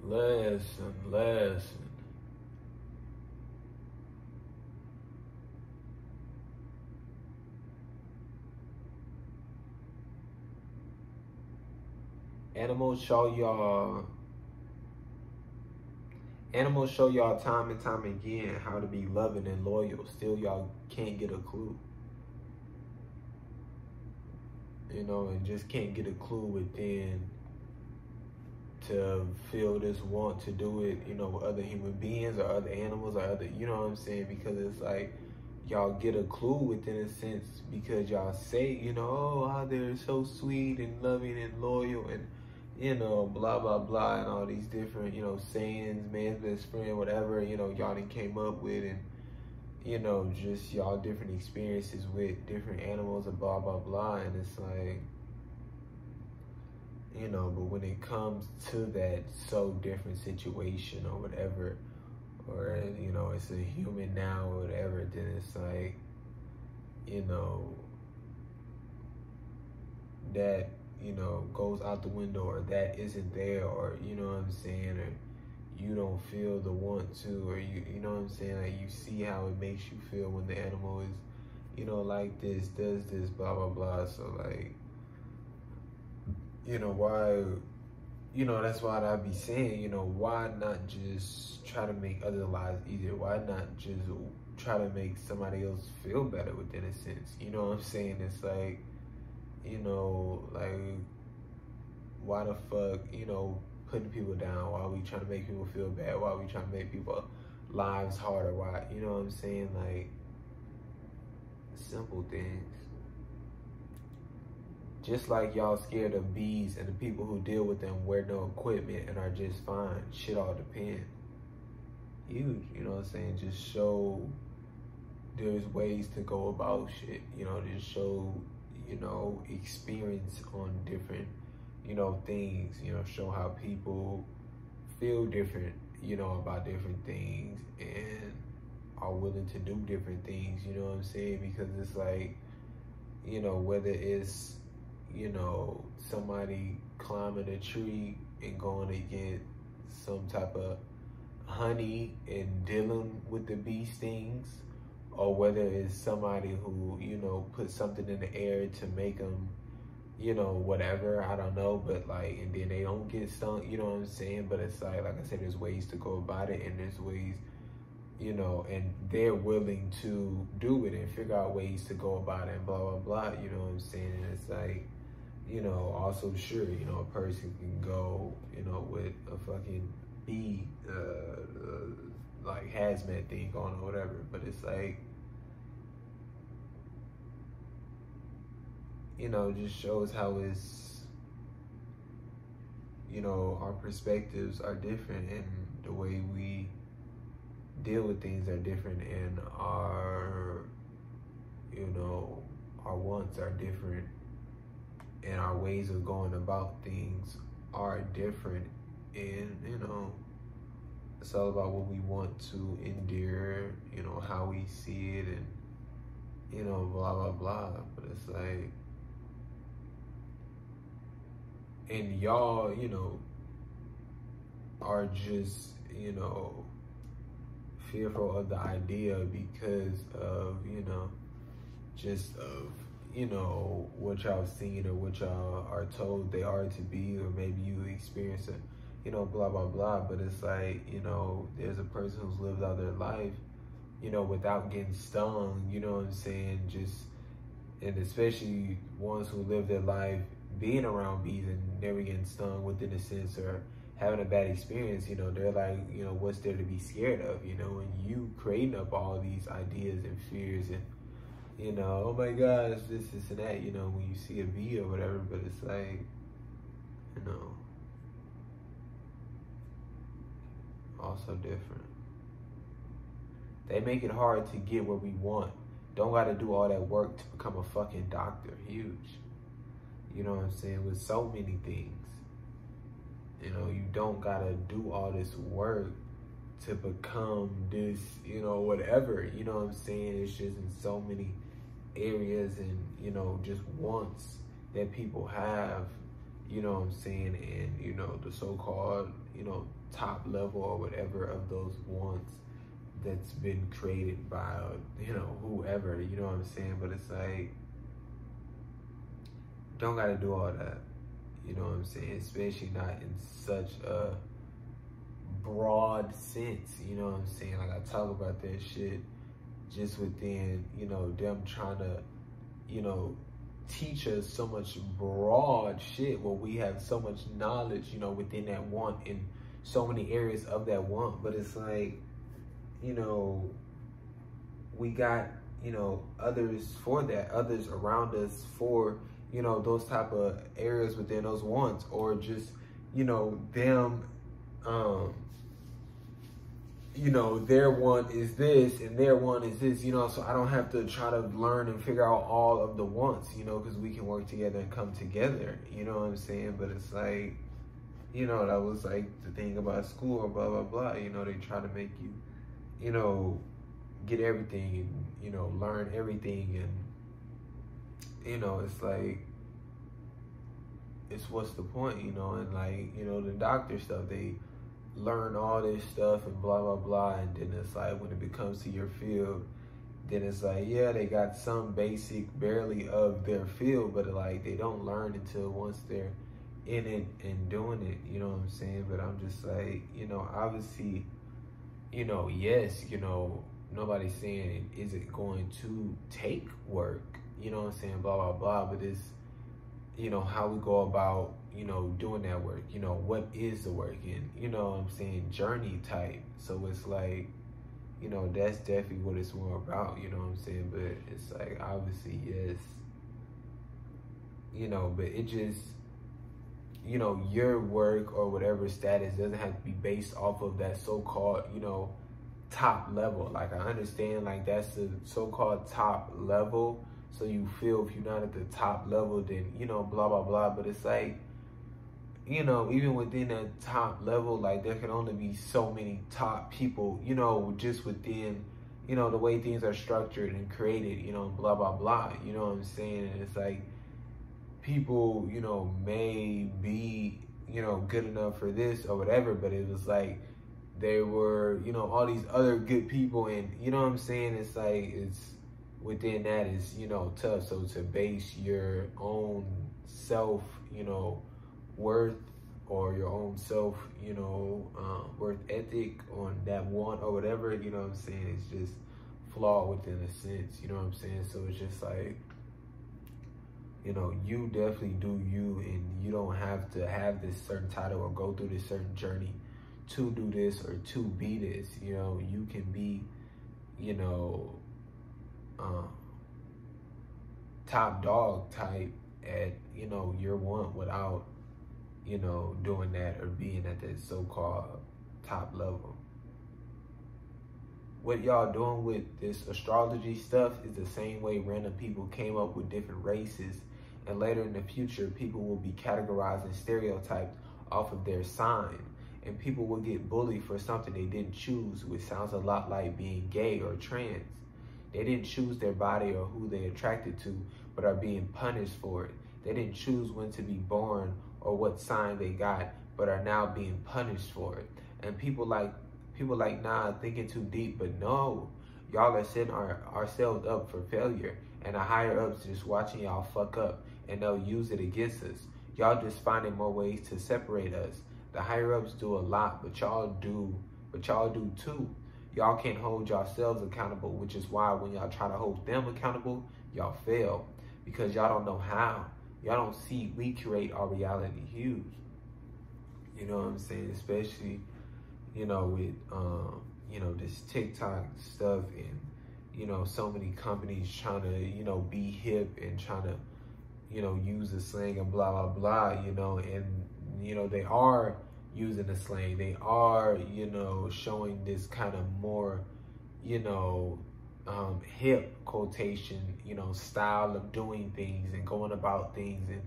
Lesson. Animals show y'all Animals show y'all time and time again how to be loving and loyal. Still, y'all can't get a clue. You know, and just can't get a clue within to feel this want to do it, you know, with other human beings or other animals or other, you know what I'm saying? Because it's like, y'all get a clue within a sense because y'all say, you know, oh, how they're so sweet and loving and loyal and, you know, blah, blah, blah, and all these different, you know, sayings, man's best friend, whatever, you know, y'all done came up with, and, you know, just y'all different experiences with different animals and blah, blah, blah. And it's like, you know, but when it comes to that so different situation or whatever, or, you know, it's a human now or whatever, then it's like, you know, that, you know, goes out the window, or that isn't there, or, you know what I'm saying, or you don't feel the want to, or you know what I'm saying, like you see how it makes you feel when the animal is, you know, like this, does this, blah, blah, blah. So like, you know, why, you know, that's why I be saying, you know, why not just try to make other lives easier? Why not just try to make somebody else feel better within a sense? You know what I'm saying? It's like, you know, like, why the fuck, you know, putting people down? Why are we trying to make people feel bad? Why are we trying to make people lives harder? Why, you know what I'm saying? Like, simple things. Just like y'all scared of bees and the people who deal with them wear no equipment and are just fine. Shit all depends. Huge, you know what I'm saying? Just show there's ways to go about shit. You know, just show, you know, experience on different, you know, things. You know, show how people feel different, you know, about different things and are willing to do different things, you know what I'm saying? Because it's like, you know, whether it's, you know, somebody climbing a tree and going to get some type of honey and dealing with the bee stings, or whether it's somebody who, you know, put something in the air to make them, you know, whatever, I don't know, but like, and then they don't get stung, you know what I'm saying? But it's like I said, there's ways to go about it, and there's ways, you know, and they're willing to do it and figure out ways to go about it and blah, blah, blah, you know what I'm saying? And it's like, you know, also sure, you know, a person can go, you know, with a fucking bee, like hazmat thing on or whatever, but it's like, you know, just shows how it's, you know, our perspectives are different and the way we deal with things are different, and our, you know, our wants are different, and our ways of going about things are different, and, you know, it's all about what we want to endure, you know, how we see it, and, you know, blah, blah, blah. But it's like, and y'all, you know, are just, you know, fearful of the idea because of, you know, just of, you know, what y'all seen or what y'all are told they are to be, or maybe you experience it, you know, blah, blah, blah. But it's like, you know, there's a person who's lived out their life, you know, without getting stung, you know what I'm saying? Just, and especially ones who live their life being around bees and never getting stung within a sense, or having a bad experience, you know, they're like, you know, what's there to be scared of, you know? And you creating up all these ideas and fears and, you know, oh my gosh, this and that, you know, when you see a bee or whatever. But it's like, you know, also different. They make it hard to get what we want. Don't gotta do all that work to become a fucking doctor. Huge. You know what I'm saying? With so many things. You know, you don't gotta do all this work to become this, you know, whatever. You know what I'm saying? It's just in so many areas and, you know, just wants that people have, you know what I'm saying? And, you know, the so-called, you know, top level or whatever of those wants that's been created by, you know, whoever, you know what I'm saying? But it's like, don't gotta do all that, you know what I'm saying? Especially not in such a broad sense, you know what I'm saying? Like, I talk about that shit just within, you know, them trying to, you know, teach us so much broad shit where we have so much knowledge, you know, within that want in so many areas of that want. But it's like, you know, we got, you know, others for that, others around us for, you know, those type of areas within those wants, or just, you know, them, you know, their one is this and their one is this, you know, so I don't have to try to learn and figure out all of the wants, you know, because we can work together and come together, you know what I'm saying? But it's like, you know, that was like the thing about school or blah, blah, blah, you know, they try to make you, you know, get everything and, you know, learn everything. And, you know, it's like, it's what's the point, you know? And like, you know, the doctor stuff, they learn all this stuff and blah, blah, blah. And then it's like, when it becomes to your field, then it's like, yeah, they got some basic barely of their field, but like, they don't learn until once they're in it and doing it, you know what I'm saying? But I'm just like, you know, obviously, you know, yes, you know, nobody's saying, is it going to take work? You know what I'm saying? Blah, blah, blah. But it's, you know, how we go about, you know, doing that work. You know, what is the work? And, you know what I'm saying? Journey type. So it's like, you know, that's definitely what it's more about. You know what I'm saying? But it's like, obviously, yes. You know, but it just, you know, your work or whatever status doesn't have to be based off of that so-called, you know, top level. Like, I understand, like, that's the so-called top level. So you feel if you're not at the top level, then, you know, blah, blah, blah. But it's like, you know, even within that top level, like, there can only be so many top people, you know, just within, you know, the way things are structured and created, you know, blah, blah, blah. You know what I'm saying? And it's like, people, you know, may be, you know, good enough for this or whatever, but it was like, there were, you know, all these other good people, and, you know what I'm saying? It's like, it's, within that is, you know, tough. So to base your own self, you know, worth, or your own self, you know, worth ethic on that one or whatever, you know what I'm saying? It's just flawed within a sense, you know what I'm saying? So it's just like, you know, you definitely do you, and you don't have to have this certain title or go through this certain journey to do this or to be this. You know, you can be, you know, top dog type at, you know, your one without, you know, doing that or being at that so-called top level. What y'all doing with this astrology stuff is the same way random people came up with different races, and later in the future, people will be categorized and stereotyped off of their sign, and people will get bullied for something they didn't choose, which sounds a lot like being gay or trans. They didn't choose their body or who they attracted to, but are being punished for it. They didn't choose when to be born or what sign they got, but are now being punished for it. And people like, nah, thinking too deep, but no, y'all are setting ourselves up for failure, and the higher ups just watching y'all fuck up, and they'll use it against us. Y'all just finding more ways to separate us. The higher ups do a lot, but y'all do too. Y'all can't hold yourselves accountable, which is why when y'all try to hold them accountable, y'all fail, because y'all don't know how. Y'all don't see we create our reality huge. You know what I'm saying? Especially, you know, with, you know, this TikTok stuff, and, you know, so many companies trying to, you know, be hip and trying to, you know, use the slang and blah, blah, blah, you know, and, you know, they are using the slang. They are, you know, showing this kind of more, you know, hip quotation, you know, style of doing things and going about things, and,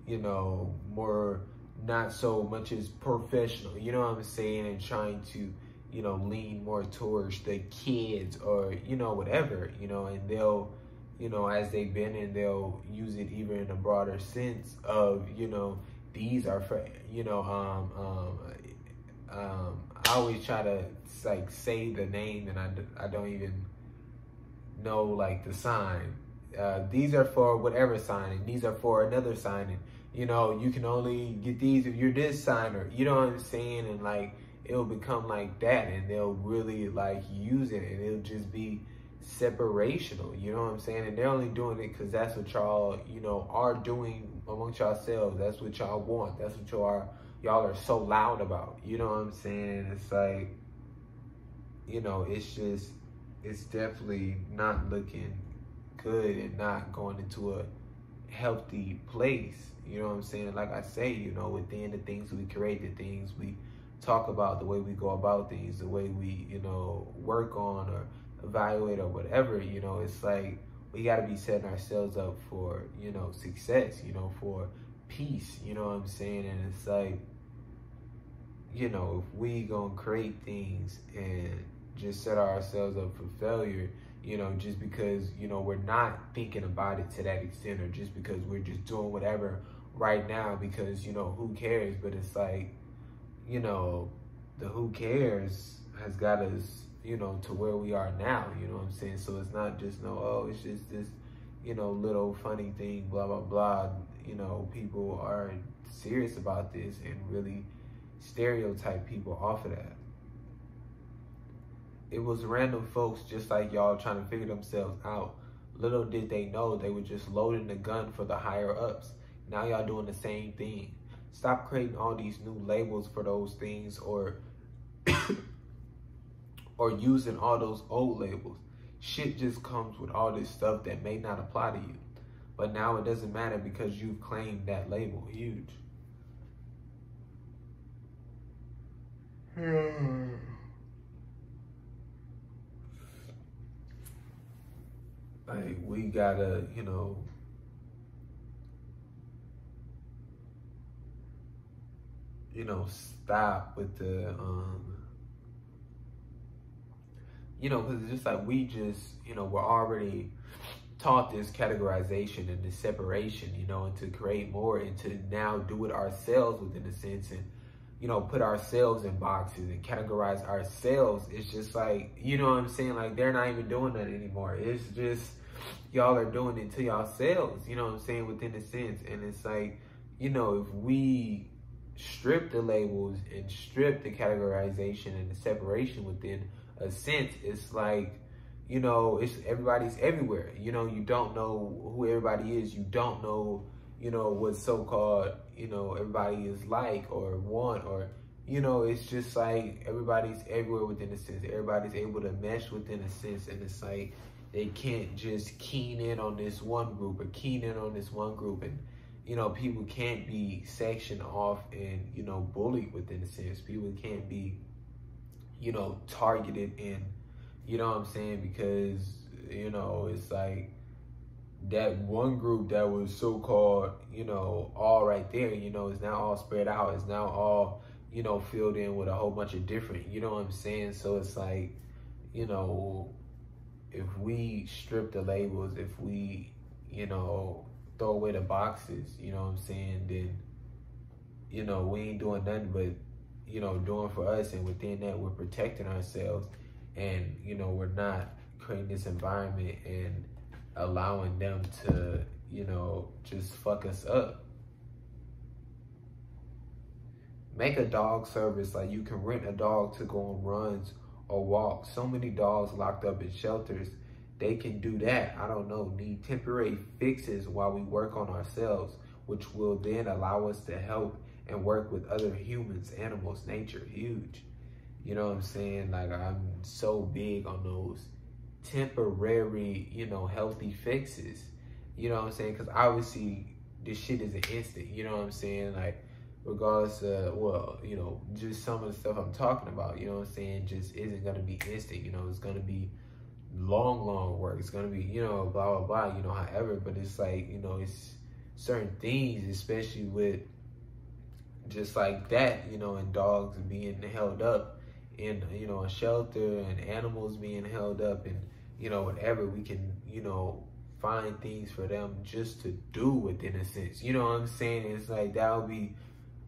you know, more, not so much as professional, you know what I'm saying, and trying to, you know, lean more towards the kids or, you know, whatever, you know, and they'll, you know, as they've been, and they'll use it even in a broader sense of, you know, these are for, you know, I always try to like say the name, and I don't even know like the sign. These are for whatever sign, and these are for another sign, and you know, you can only get these if you're this sign, or you know what I'm saying, and like it'll become like that, and they'll really like use it, and it'll just be separational, you know what I'm saying? And they're only doing it because that's what y'all, you know, are doing amongst yourselves. That's what y'all want. That's what y'all are so loud about, you know what I'm saying? And it's like, you know, it's definitely not looking good and not going into a healthy place, you know what I'm saying? Like I say, you know, within the things we create, the things we talk about, the way we go about things, the way we, you know, work on or evaluate or whatever, you know, it's like we got to be setting ourselves up for, you know, success, you know, for peace, you know what I'm saying? And it's like, you know, if we gonna create things and just set ourselves up for failure, you know, just because, you know, we're not thinking about it to that extent, or just because we're just doing whatever right now because, you know, who cares? But it's like, you know, the who cares has got us, you know, to where we are now, you know what I'm saying? So it's not just no, oh, it's just this, you know, little funny thing, blah, blah, blah. You know, people are serious about this and really stereotype people off of that. It was random folks just like y'all trying to figure themselves out. Little did they know they were just loading the gun for the higher ups. Now y'all doing the same thing. Stop creating all these new labels for those things, or or using all those old labels. Shit just comes with all this stuff that may not apply to you. But now it doesn't matter because you've claimed that label. Huge. Like, we gotta, you know, stop with the, you know, because it's just like we just, you know, we're already taught this categorization and this separation, you know, and to create more and to now do it ourselves within a sense, and, you know, put ourselves in boxes and categorize ourselves. It's just like, you know what I'm saying? Like, they're not even doing that anymore. It's just, y'all are doing it to yourselves, you know what I'm saying, within a sense. And it's like, you know, if we strip the labels and strip the categorization and the separation within a sense, it's like, you know, it's everybody's everywhere. You know, you don't know who everybody is. You don't know, you know, what so-called, you know, everybody is like or want, or, you know, it's just like everybody's everywhere within a sense. Everybody's able to mesh within a sense. And it's like they can't just keen in on this one group or keen in on this one group. And, you know, people can't be sectioned off and, you know, bullied within a sense. People can't be, you know, targeted and, you know what I'm saying? Because, you know, it's like that one group that was so-called, you know, all right there, you know, is now all spread out. It's now all, you know, filled in with a whole bunch of different, you know what I'm saying? So it's like, you know, if we strip the labels, if we, you know, throw away the boxes, you know what I'm saying, then, you know, we ain't doing nothing but, you know, doing for us. And within that, we're protecting ourselves. And, you know, we're not creating this environment and allowing them to, you know, just fuck us up. Make a dog service. Like, you can rent a dog to go on runs or walks. So many dogs locked up in shelters. They can do that. I don't know, need temporary fixes while we work on ourselves, which will then allow us to help and work with other humans, animals, nature. Huge. You know what I'm saying? Like, I'm so big on those temporary, you know, healthy fixes. You know what I'm saying? Because obviously this shit isn't instant. You know what I'm saying? Like, regardless of, well, you know, just some of the stuff I'm talking about, you know what I'm saying, just isn't going to be instant. You know, it's going to be long work. It's going to be, you know, blah, blah, blah, you know, however. But it's like, you know, it's certain things, especially with just like that, you know, and dogs being held up in, you know, a shelter, and animals being held up, and, you know, whatever, we can, you know, find things for them just to do within a sense. You know what I'm saying? It's like, that would be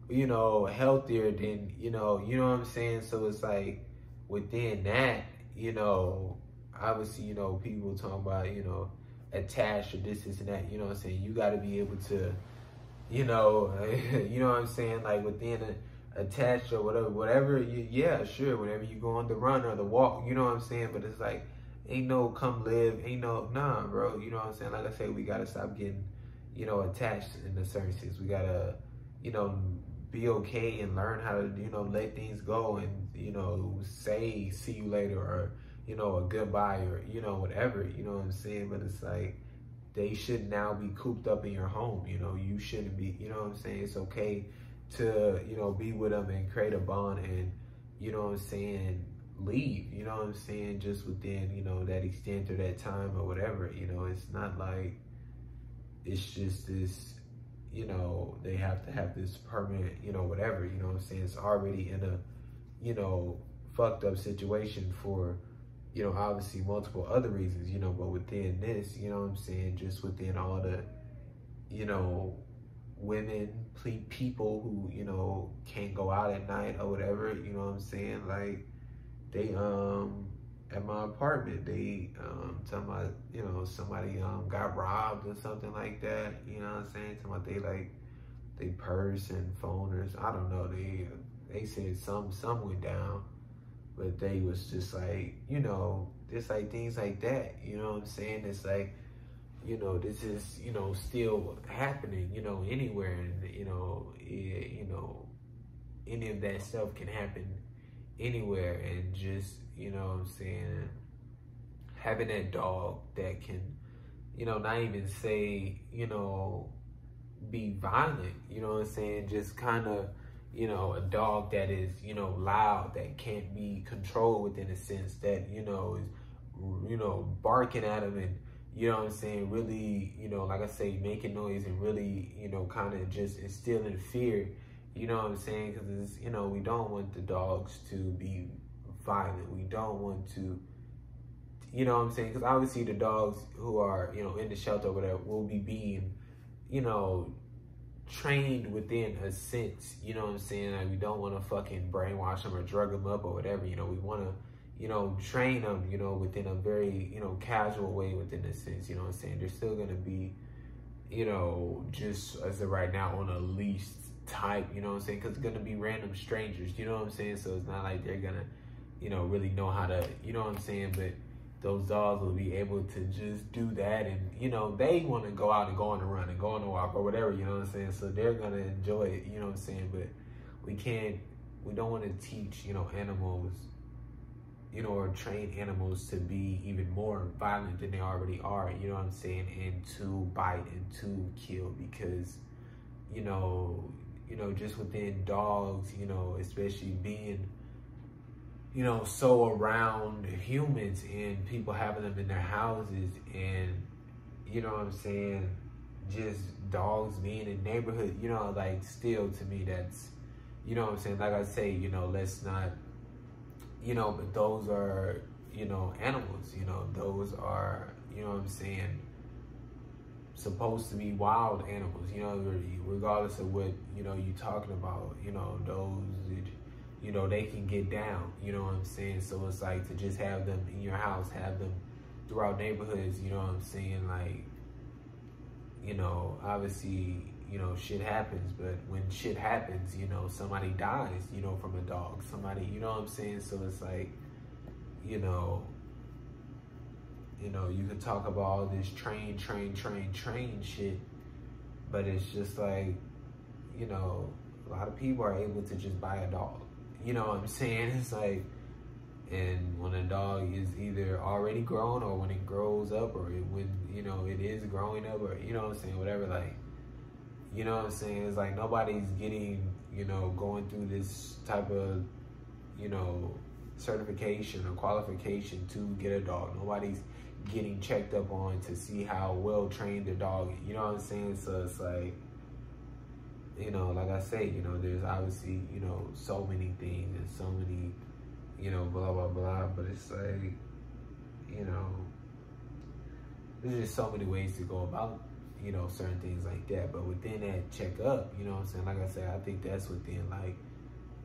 you know, healthier than, you know what I'm saying? So it's like within that, you know, obviously, you know, people talk about, you know, attached or this and that, you know what I'm saying? You got to be able to, you know, you know what I'm saying? Like within attached or whatever, yeah, sure, whenever you go on the run or the walk, you know what I'm saying? But it's like, ain't no come live, ain't no, nah, bro, you know what I'm saying? Like I say, we got to stop getting, you know, attached in a certain sense. We got to, you know, be okay and learn how to, you know, let things go and, you know, say see you later or, you know, a goodbye or, you know, whatever, you know what I'm saying? But it's like, they should now be cooped up in your home, you know, you shouldn't be, you know what I'm saying? It's okay to, you know, be with them and create a bond and, you know what I'm saying, leave, you know what I'm saying, just within, you know, that extent or that time or whatever, you know, it's not like, it's just this, you know, they have to have this permanent, you know, whatever, you know what I'm saying? It's already in a, you know, fucked up situation for, you know, obviously multiple other reasons, you know, but within this, you know what I'm saying, just within all the, you know, women, people who, you know, can't go out at night or whatever, you know what I'm saying? Like, they, at my apartment, they, talking about, you know, somebody, got robbed or something like that, you know what I'm saying? Talking about they, like, they purse and phone or, I don't know, they said some went down, but they was just like, you know, just like things like that, you know what I'm saying? It's like, you know, this is, you know, still happening, you know, anywhere, and, you know, any of that stuff can happen anywhere, and just, you know what I'm saying, having that dog that can, you know, not even say, you know, be violent, you know what I'm saying, just kind of, you know, a dog that is, you know, loud, that can't be controlled within a sense, that, you know, is, you know, barking at him and, you know what I'm saying, really, you know, like I say, making noise and really, you know, kind of just instilling fear, you know what I'm saying, because it's, you know, we don't want the dogs to be violent. We don't want to, you know what I'm saying, because obviously the dogs who are, you know, in the shelter or whatever will be being, you know, trained within a sense, you know what I'm saying? Like, we don't want to fucking brainwash them or drug them up or whatever, you know, we want to, you know, train them, you know, within a very, you know, casual way within a sense, you know what I'm saying? They're still going to be, you know, just as of right now on a leash type, you know what I'm saying? Because it's going to be random strangers, you know what I'm saying? So it's not like they're going to, you know, really know how to, you know what I'm saying? But those dogs will be able to just do that, and, you know, they want to go out and go on a run and go on a walk or whatever, you know what I'm saying? So they're going to enjoy it, you know what I'm saying? But we don't want to teach, you know, animals, you know, or train animals to be even more violent than they already are, you know what I'm saying? And to bite and to kill, because, you know, just within dogs, you know, especially being, you know, so around humans and people having them in their houses, and, you know what I'm saying, just dogs being in neighborhood, you know, like, still to me, that's, you know what I'm saying, like I say, you know, let's not, you know, but those are, you know, animals, you know, those are, you know what I'm saying, supposed to be wild animals, you know, regardless of what, you know, you're talking about, you know, those, you know, they can get down, you know what I'm saying? So it's like, to just have them in your house, have them throughout neighborhoods, you know what I'm saying? Like, you know, obviously, you know, shit happens, but when shit happens, you know, somebody dies, you know, from a dog, somebody, you know what I'm saying? So it's like, you know, you could talk about all this train shit, but it's just like, you know, a lot of people are able to just buy a dog. You know what I'm saying? It's like, and when a dog is either already grown, or when it grows up, or when, you know, it is growing up, or, you know what I'm saying, whatever, like, you know what I'm saying? It's like, nobody's getting, you know, going through this type of, you know, certification or qualification to get a dog. Nobody's getting checked up on to see how well trained their dog is. You know what I'm saying? So it's like, you know, like I say, you know, there's obviously, you know, so many things and so many, you know, blah, blah, blah. But it's like, you know, there's just so many ways to go about, you know, certain things like that. But within that checkup, you know what I'm saying? Like I said, I think that's within like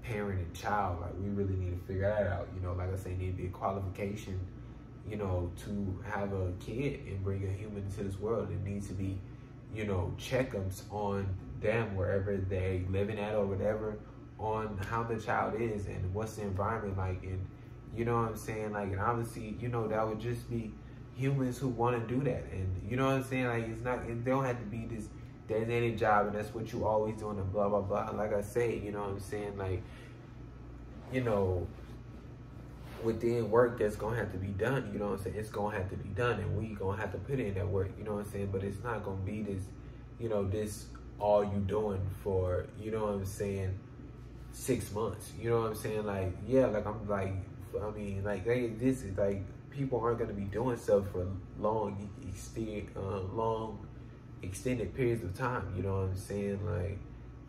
parent and child. Like we really need to figure that out. You know, like I say, need to be a qualification, you know, to have a kid and bring a human into this world. It needs to be, you know, checkups on them wherever they living at or whatever, on how the child is and what's the environment like, and you know what I'm saying, like, and obviously, you know, that would just be humans who want to do that, and you know what I'm saying, like, it's not, it don't have to be this designated job and that's what you always doing and blah blah blah. Like I say, you know what I'm saying, like, you know, within work that's gonna have to be done, you know what I'm saying, it's gonna have to be done, and we gonna have to put in that work, you know what I'm saying, but it's not gonna be this, you know, this all you doing for, you know what I'm saying, 6 months, you know what I'm saying, like, yeah, like, I'm like, I mean, like, hey, this is like, people aren't gonna be doing stuff for long extended periods of time, you know what I'm saying, like,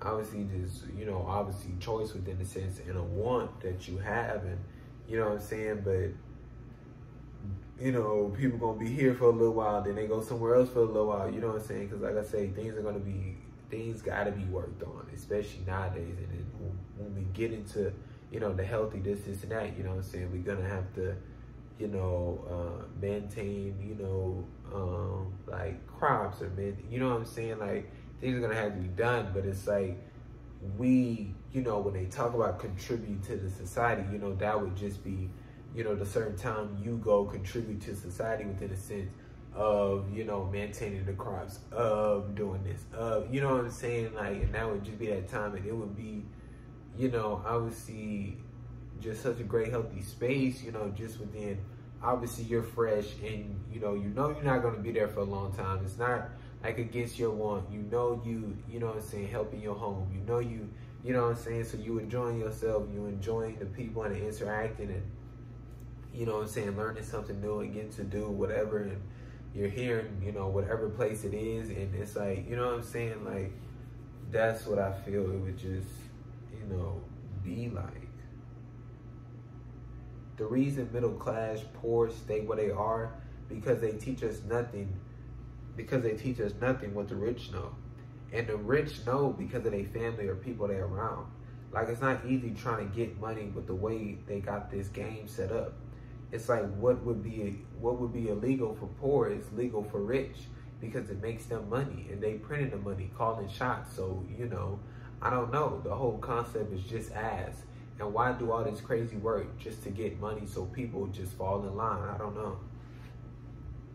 obviously there's, you know, obviously choice within the sense and a want that you have, and you know what I'm saying, but you know, people gonna be here for a little while, then they go somewhere else for a little while, you know what I'm saying, because like I say, things gotta be worked on, especially nowadays, and then when we get into, you know, the healthy this and that, you know what I'm saying, we're gonna have to, you know, maintain, you know, like crops or you know what I'm saying, like things are gonna have to be done, but it's like we, you know, when they talk about contribute to the society, you know, that would just be, you know, the certain time you go contribute to society within a sense of, you know, maintaining the crops, of doing this, of, you know what I'm saying, like, and that would just be that time, and it would be, you know, obviously just such a great healthy space, you know, just within, obviously you're fresh, and you know you're not going to be there for a long time. It's not like against your want, you know what I'm saying, helping your home, you know what I'm saying, so you enjoying yourself, you enjoying the people and the interacting, and you know what I'm saying, learning something new and getting to do whatever, and you're here in, you know, whatever place it is, and it's like, you know what I'm saying, like, that's what I feel it would just, you know, be like. The reason middle class, poor stay where they are, because they teach us nothing, what the rich know. And the rich know because of their family or people they're around. Like, it's not easy trying to get money with the way they got this game set up. It's like what would be illegal for poor is legal for rich, because it makes them money, and they printing the money, calling shots. So, you know, I don't know. The whole concept is just ass. And why do all this crazy work just to get money so people just fall in line? I don't know.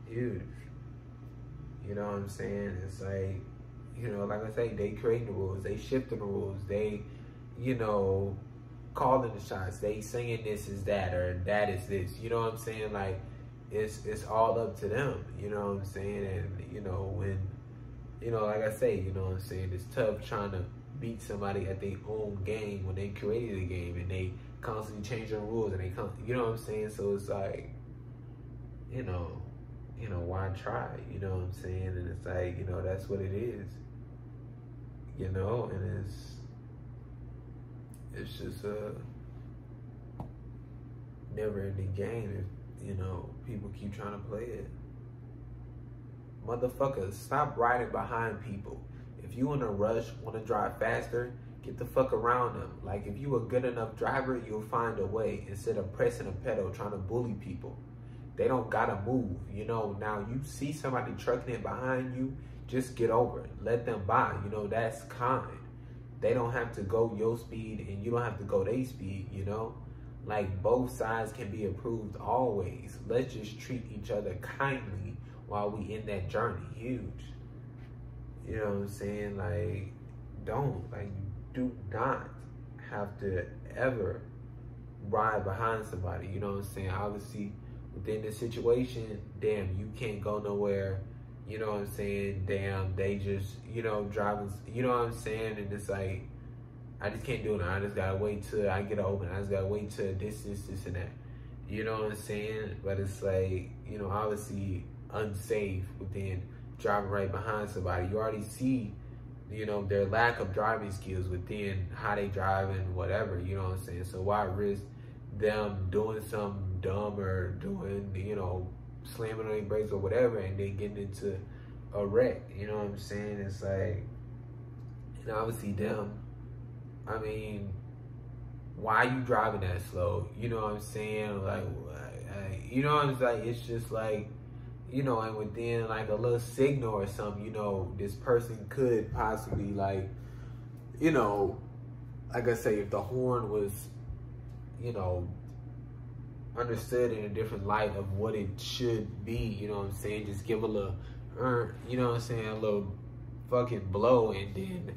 Huge. You know what I'm saying? It's like, you know, like I say, they creating the rules, they shifting the rules, they, you know, calling the shots, they saying this is that or that is this. You know what I'm saying? Like, it's all up to them. You know what I'm saying? And you know, when, you know, like I say, you know what I'm saying, it's tough trying to beat somebody at their own game when they created a game and they constantly change their rules, and you know what I'm saying? So it's like, you know, why try? You know what I'm saying? And it's like, you know, that's what it is. You know, and it's just a never-ending game if, you know, people keep trying to play it. Motherfuckers, stop riding behind people. If you in a rush, want to drive faster, get the fuck around them. Like, if you a good enough driver, you'll find a way, instead of pressing a pedal, trying to bully people. They don't gotta move, you know. Now, you see somebody trucking it behind you, just get over it. Let them by, you know, that's kind. They don't have to go your speed, and you don't have to go their speed, you know. Like, both sides can be approved always. Let's just treat each other kindly while we in that journey. Huge. You know what I'm saying? Like, do not have to ever ride behind somebody. You know what I'm saying? Obviously, within the situation, damn, you can't go nowhere. You know what I'm saying? Damn, they just, you know, driving, you know what I'm saying? And it's like, I just can't do it now. I just gotta wait till I get open. I just gotta wait till this and that. You know what I'm saying? But it's like, you know, obviously unsafe within driving right behind somebody. You already see, you know, their lack of driving skills within how they drive and whatever, you know what I'm saying? So why risk them doing something dumb or doing, you know, slamming on their brakes or whatever, and then getting into a wreck. You know what I'm saying? It's like, and obviously them. I mean, why you driving that slow? You know what I'm saying? Like, you know what I'm saying? It's just like, you know, and within like a little signal or something, you know, this person could possibly like, you know, like I say, if the horn was, you know, understood in a different light of what it should be, you know what I'm saying? Just give a little, you know what I'm saying, a little fucking blow, and then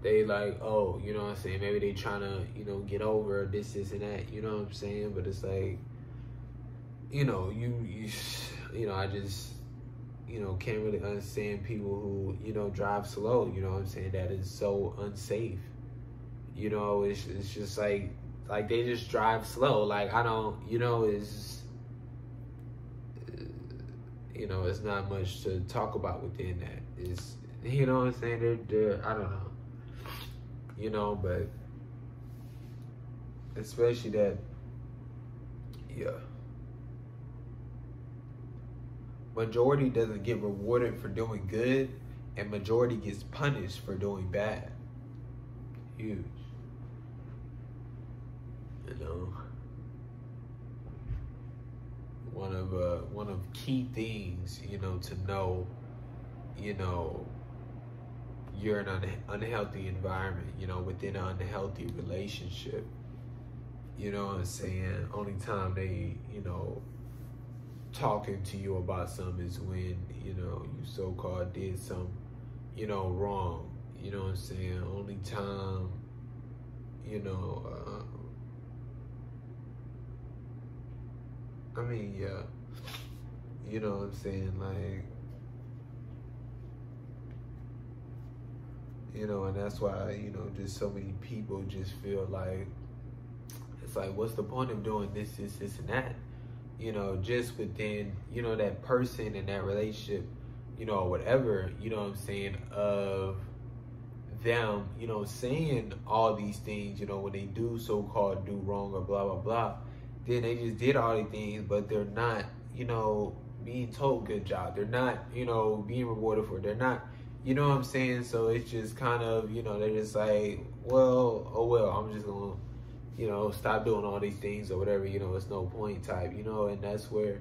they like, oh, you know what I'm saying, maybe they trying to, you know, get over this and that, you know what I'm saying? But it's like, you know, you know, I just, you know, can't really understand people who, you know, drive slow, you know what I'm saying? That is so unsafe. You know, it's just like they just drive slow. Like, I don't, you know, it's, you know, it's not much to talk about within that. It's, you know what I'm saying? They're I don't know, you know, but especially that, yeah. Majority doesn't get rewarded for doing good, and majority gets punished for doing bad. Huge. You know, one of key things, you know, to know, you know, you're in an unhealthy environment, you know, within an unhealthy relationship. You know what I'm saying? Only time they, you know, talking to you about something is when, you know, you so-called did some, you know, wrong. You know what I'm saying? Only time, you know, I mean, yeah, you know what I'm saying? Like, you know, and that's why, you know, just so many people just feel like, it's like, what's the point of doing this, and that? You know, just within, you know, that person and that relationship, you know, whatever, you know what I'm saying, of them, you know, saying all these things, you know, when they do so-called do wrong or blah, blah, blah, then they just did all these things, but they're not, you know, being told good job. They're not, you know, being rewarded for it. They're not, you know what I'm saying? So it's just kind of, you know, they're just like, well, oh, well, I'm just going to, you know, stop doing all these things or whatever, you know, it's no point type, you know, and that's where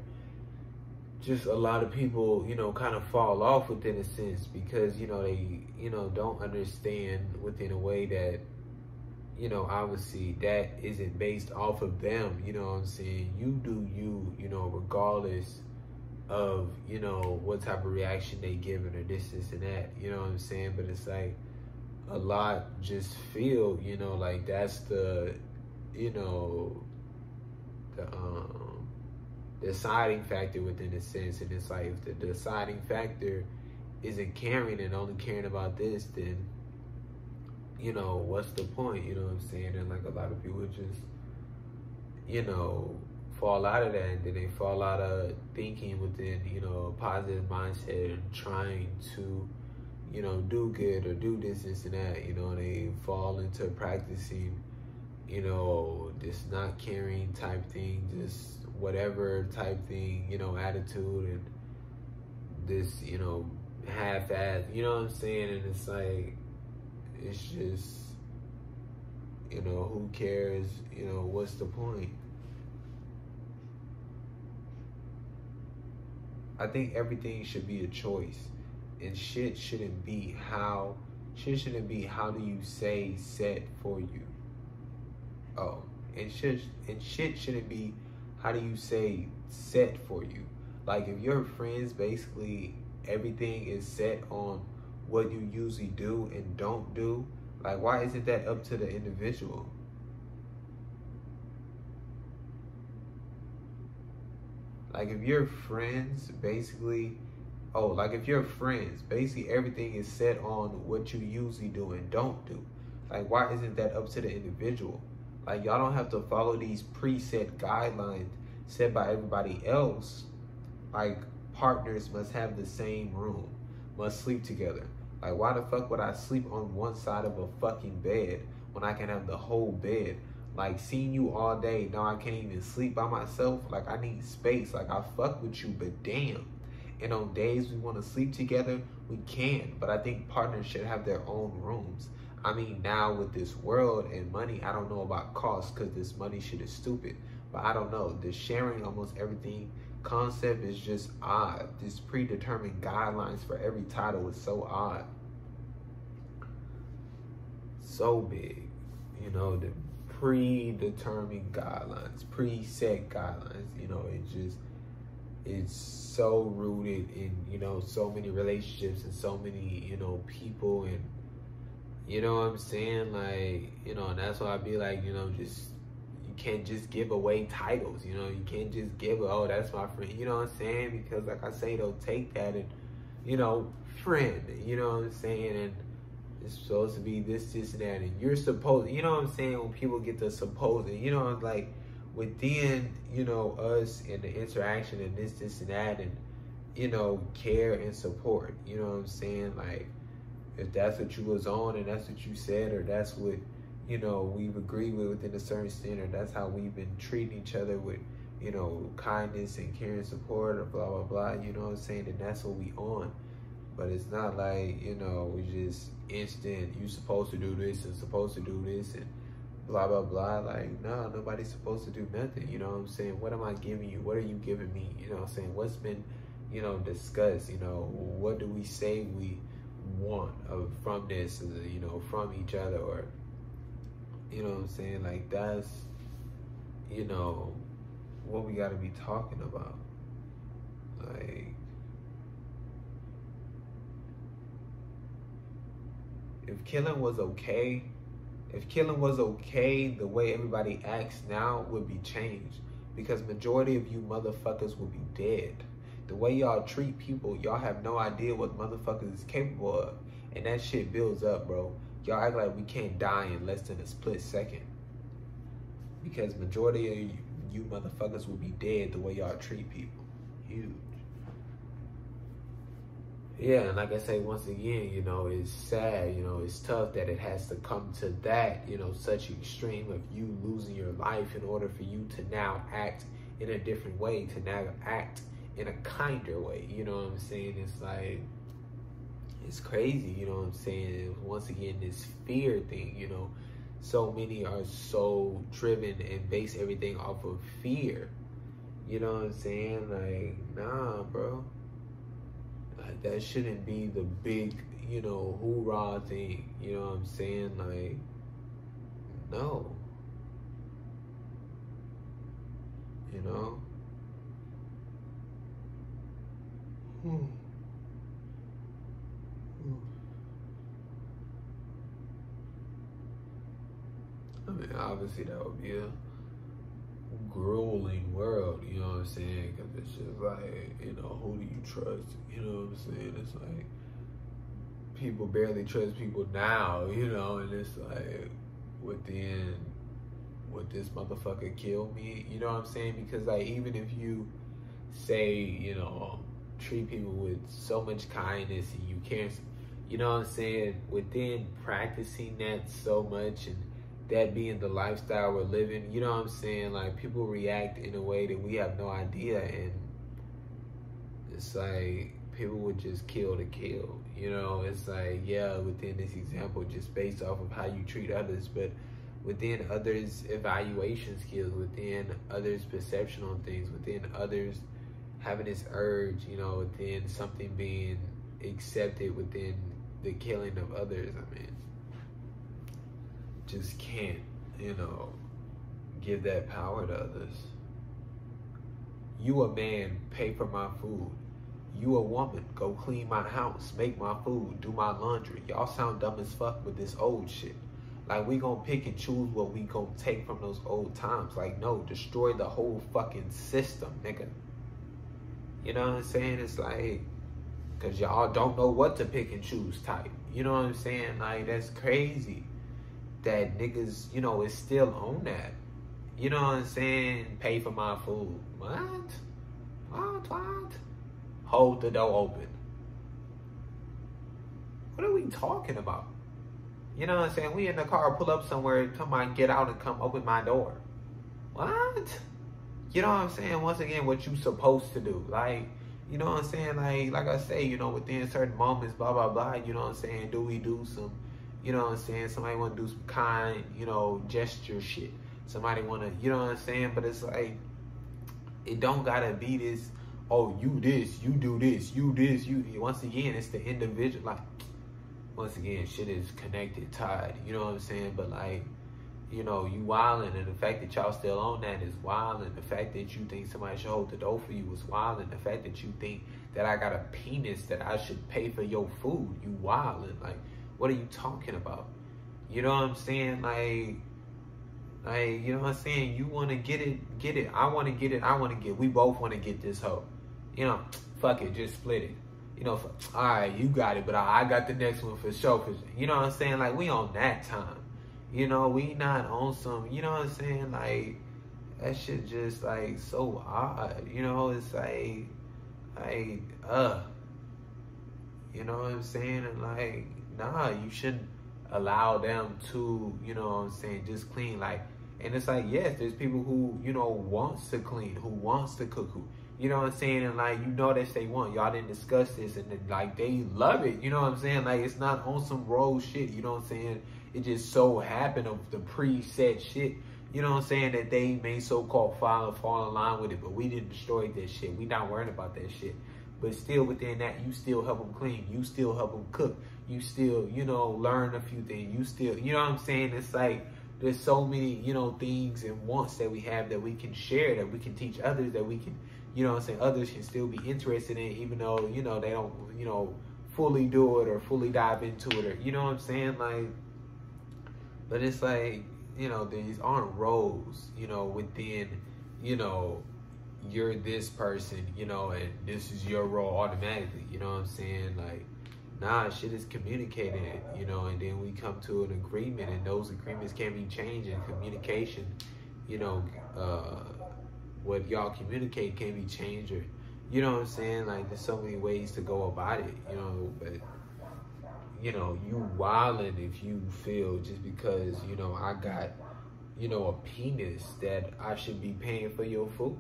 just a lot of people, you know, kind of fall off within a sense because, you know, they, you know, don't understand within a way that, you know, obviously that isn't based off of them, you know what I'm saying? You do you, you know, regardless of, you know, what type of reaction they giving or this and that, you know what I'm saying? But it's like a lot just feel, you know, like that's the, you know, the deciding factor within a sense. And it's like, if the deciding factor isn't caring and only caring about this, then, you know, what's the point? You know what I'm saying? And like a lot of people just, you know, fall out of that, and then they fall out of thinking within, you know, a positive mindset and trying to, you know, do good or do this and that, you know, and they fall into practicing, you know, this not caring type thing, just whatever type thing, you know, attitude, and this, you know, half-ass, you know what I'm saying? And it's like, it's just, you know, who cares? You know, what's the point? I think everything should be a choice, and shit shouldn't be how do you say set for you. Oh, and shit shouldn't be how do you say set for you. Like, if your friends, basically everything is set on what you usually do and don't do, like, why isn't that up to the individual? Like, if your friends basically, if your friends, basically everything is set on what you usually do and don't do, like, why isn't that up to the individual? Like, y'all don't have to follow these preset guidelines set by everybody else. Like, partners must have the same room, must sleep together. Like, why the fuck would I sleep on one side of a fucking bed when I can have the whole bed? Like, seeing you all day, now I can't even sleep by myself. Like, I need space. Like, I fuck with you, but damn. And on days we want to sleep together, We can, but I think partners should have their own rooms. I mean, now with this world and money, I don't know about cost because this money shit is stupid. But I don't know. The sharing almost everything concept is just odd. This predetermined guidelines for every title is so odd. So big. You know, the predetermined guidelines, preset guidelines, you know, it's so rooted in, you know, so many relationships and so many, you know, people, and you know what I'm saying? Like, you know, and that's why I be like, you know, just, you can't just give away titles, you know, you can't just give, oh, that's my friend, you know what I'm saying? Because like I say, they'll take that and, you know, friend, you know what I'm saying? And it's supposed to be this, and that, and you're supposed, you know what I'm saying? When people get to supposing, you know, like within, you know, us and the interaction and this, and that, and, you know, care and support, you know what I'm saying? Like, if that's what you was on and that's what you said, or that's what, you know, we've agreed with within a certain standard, that's how we've been treating each other with, you know, kindness and care and support, or blah, blah, blah, you know what I'm saying? And that's what we on. But it's not like, you know, we just instant, you supposed to do this and supposed to do this and blah, blah, blah. Like, no, nobody's supposed to do nothing, you know what I'm saying? What am I giving you? What are you giving me? You know what I'm saying? What's been, you know, discussed? You know, what do we say we want from this, you know, from each other, or, you know what I'm saying? Like, that's, you know, what we got to be talking about. Like, if killing was okay, the way everybody acts now would be changed, because majority of you motherfuckers will be dead. The way y'all treat people, y'all have no idea what motherfuckers is capable of. And that shit builds up, bro. Y'all act like we can't die in less than a split second. Because majority of you motherfuckers will be dead the way y'all treat people. Huge. Yeah, and like I say, once again, you know, it's sad, you know, it's tough that it has to come to that, you know, such extreme of you losing your life in order for you to now act in a different way, to now act in a kinder way, you know what I'm saying? It's like, it's crazy, you know what I'm saying? Once again, this fear thing, you know, so many are so driven and base everything off of fear, you know what I'm saying? Like, nah, bro, like, that shouldn't be the big, you know, hoorah thing, you know what I'm saying? Like, no, you know? I mean, obviously that would be a grueling world, you know what I'm saying? Because it's just like, you know, who do you trust? You know what I'm saying? It's like, people barely trust people now, you know, and it's like, within, would this motherfucker kill me? You know what I'm saying? Because like, even if you say, you know, treat people with so much kindness and you care, you know what I'm saying, within practicing that so much and that being the lifestyle we're living, you know what I'm saying, like, people react in a way that we have no idea, and it's like, people would just kill to kill, you know? It's like, yeah, within this example, just based off of how you treat others, but within others' evaluation skills, within others' perception on things, within others having this urge, you know, within something being accepted within the killing of others, I mean, just can't, you know, give that power to others. You a man, pay for my food. You a woman, go clean my house, make my food, do my laundry. Y'all sound dumb as fuck with this old shit. Like, we gonna pick and choose what we gonna take from those old times. Like, no, destroy the whole fucking system, nigga. You know what I'm saying? It's like, because y'all don't know what to pick and choose type. You know what I'm saying? Like, that's crazy that niggas, you know, is still on that. You know what I'm saying? Pay for my food. What? Hold the door open. What are we talking about? You know what I'm saying? We in the car, pull up somewhere, somebody get out and come open my door. What? You know what I'm saying? Once again, what you supposed to do. Like, You know what I'm saying? Like I say, you know, within certain moments, blah, blah, blah, you know what I'm saying? Do we do some, you know what I'm saying? Somebody want to do some kind, you know, gesture shit. Somebody want to, you know what I'm saying? But it's like, it don't got to be this, oh, you this, you do this, you this, you. Once again, it's the individual. Like, once again, shit is connected, tied. You know what I'm saying? But like, you know, you wildin', and the fact that y'all still on that is wildin'. The fact that you think somebody should hold the door for you is wildin'. The fact that you think that I got a penis that I should pay for your food, you wildin'. Like, what are you talking about? You know what I'm saying? Like, you know what I'm saying? You want to get it. I want to get it. I want to get. We both want to get this hoe. You know, fuck it, just split it. You know, all right, you got it, but I got the next one for sure. You know what I'm saying? Like, we on that time. You know, we not on some, you know what I'm saying? Like, that shit just, like, so odd. You know, it's like, you know what I'm saying? And, like, nah, you shouldn't allow them to, you know what I'm saying, just clean. Like, and it's like, yes, there's people who, you know, wants to clean, who wants to cook, who, you know what I'm saying? And, like, you know that they want. Y'all didn't discuss this, and, then, like, they love it. You know what I'm saying? Like, it's not on some roll shit. You know what I'm saying? It just so happened of the preset shit, you know what I'm saying, that they may so-called fall in line with it, but we didn't destroy that shit. We not worrying about that shit. But still within that, you still help them clean. You still help them cook. You still, you know, learn a few things. You still, you know what I'm saying? It's like, there's so many, you know, things and wants that we have that we can share, that we can teach others, that we can, you know what I'm saying, others can still be interested in, even though, you know, they don't, you know, fully do it or fully dive into it, or, you know what I'm saying? Like, but it's like, you know, these aren't roles, you know, within, you know, you're this person, you know, and this is your role automatically, you know what I'm saying? Like, nah, shit is communicated, you know, and then we come to an agreement, and those agreements can be changed, and communication, you know, what y'all communicate can be changed, or, you know what I'm saying? Like, there's so many ways to go about it, you know, but, you know, you wildin' if you feel just because, you know, I got, you know, a penis that I should be paying for your food.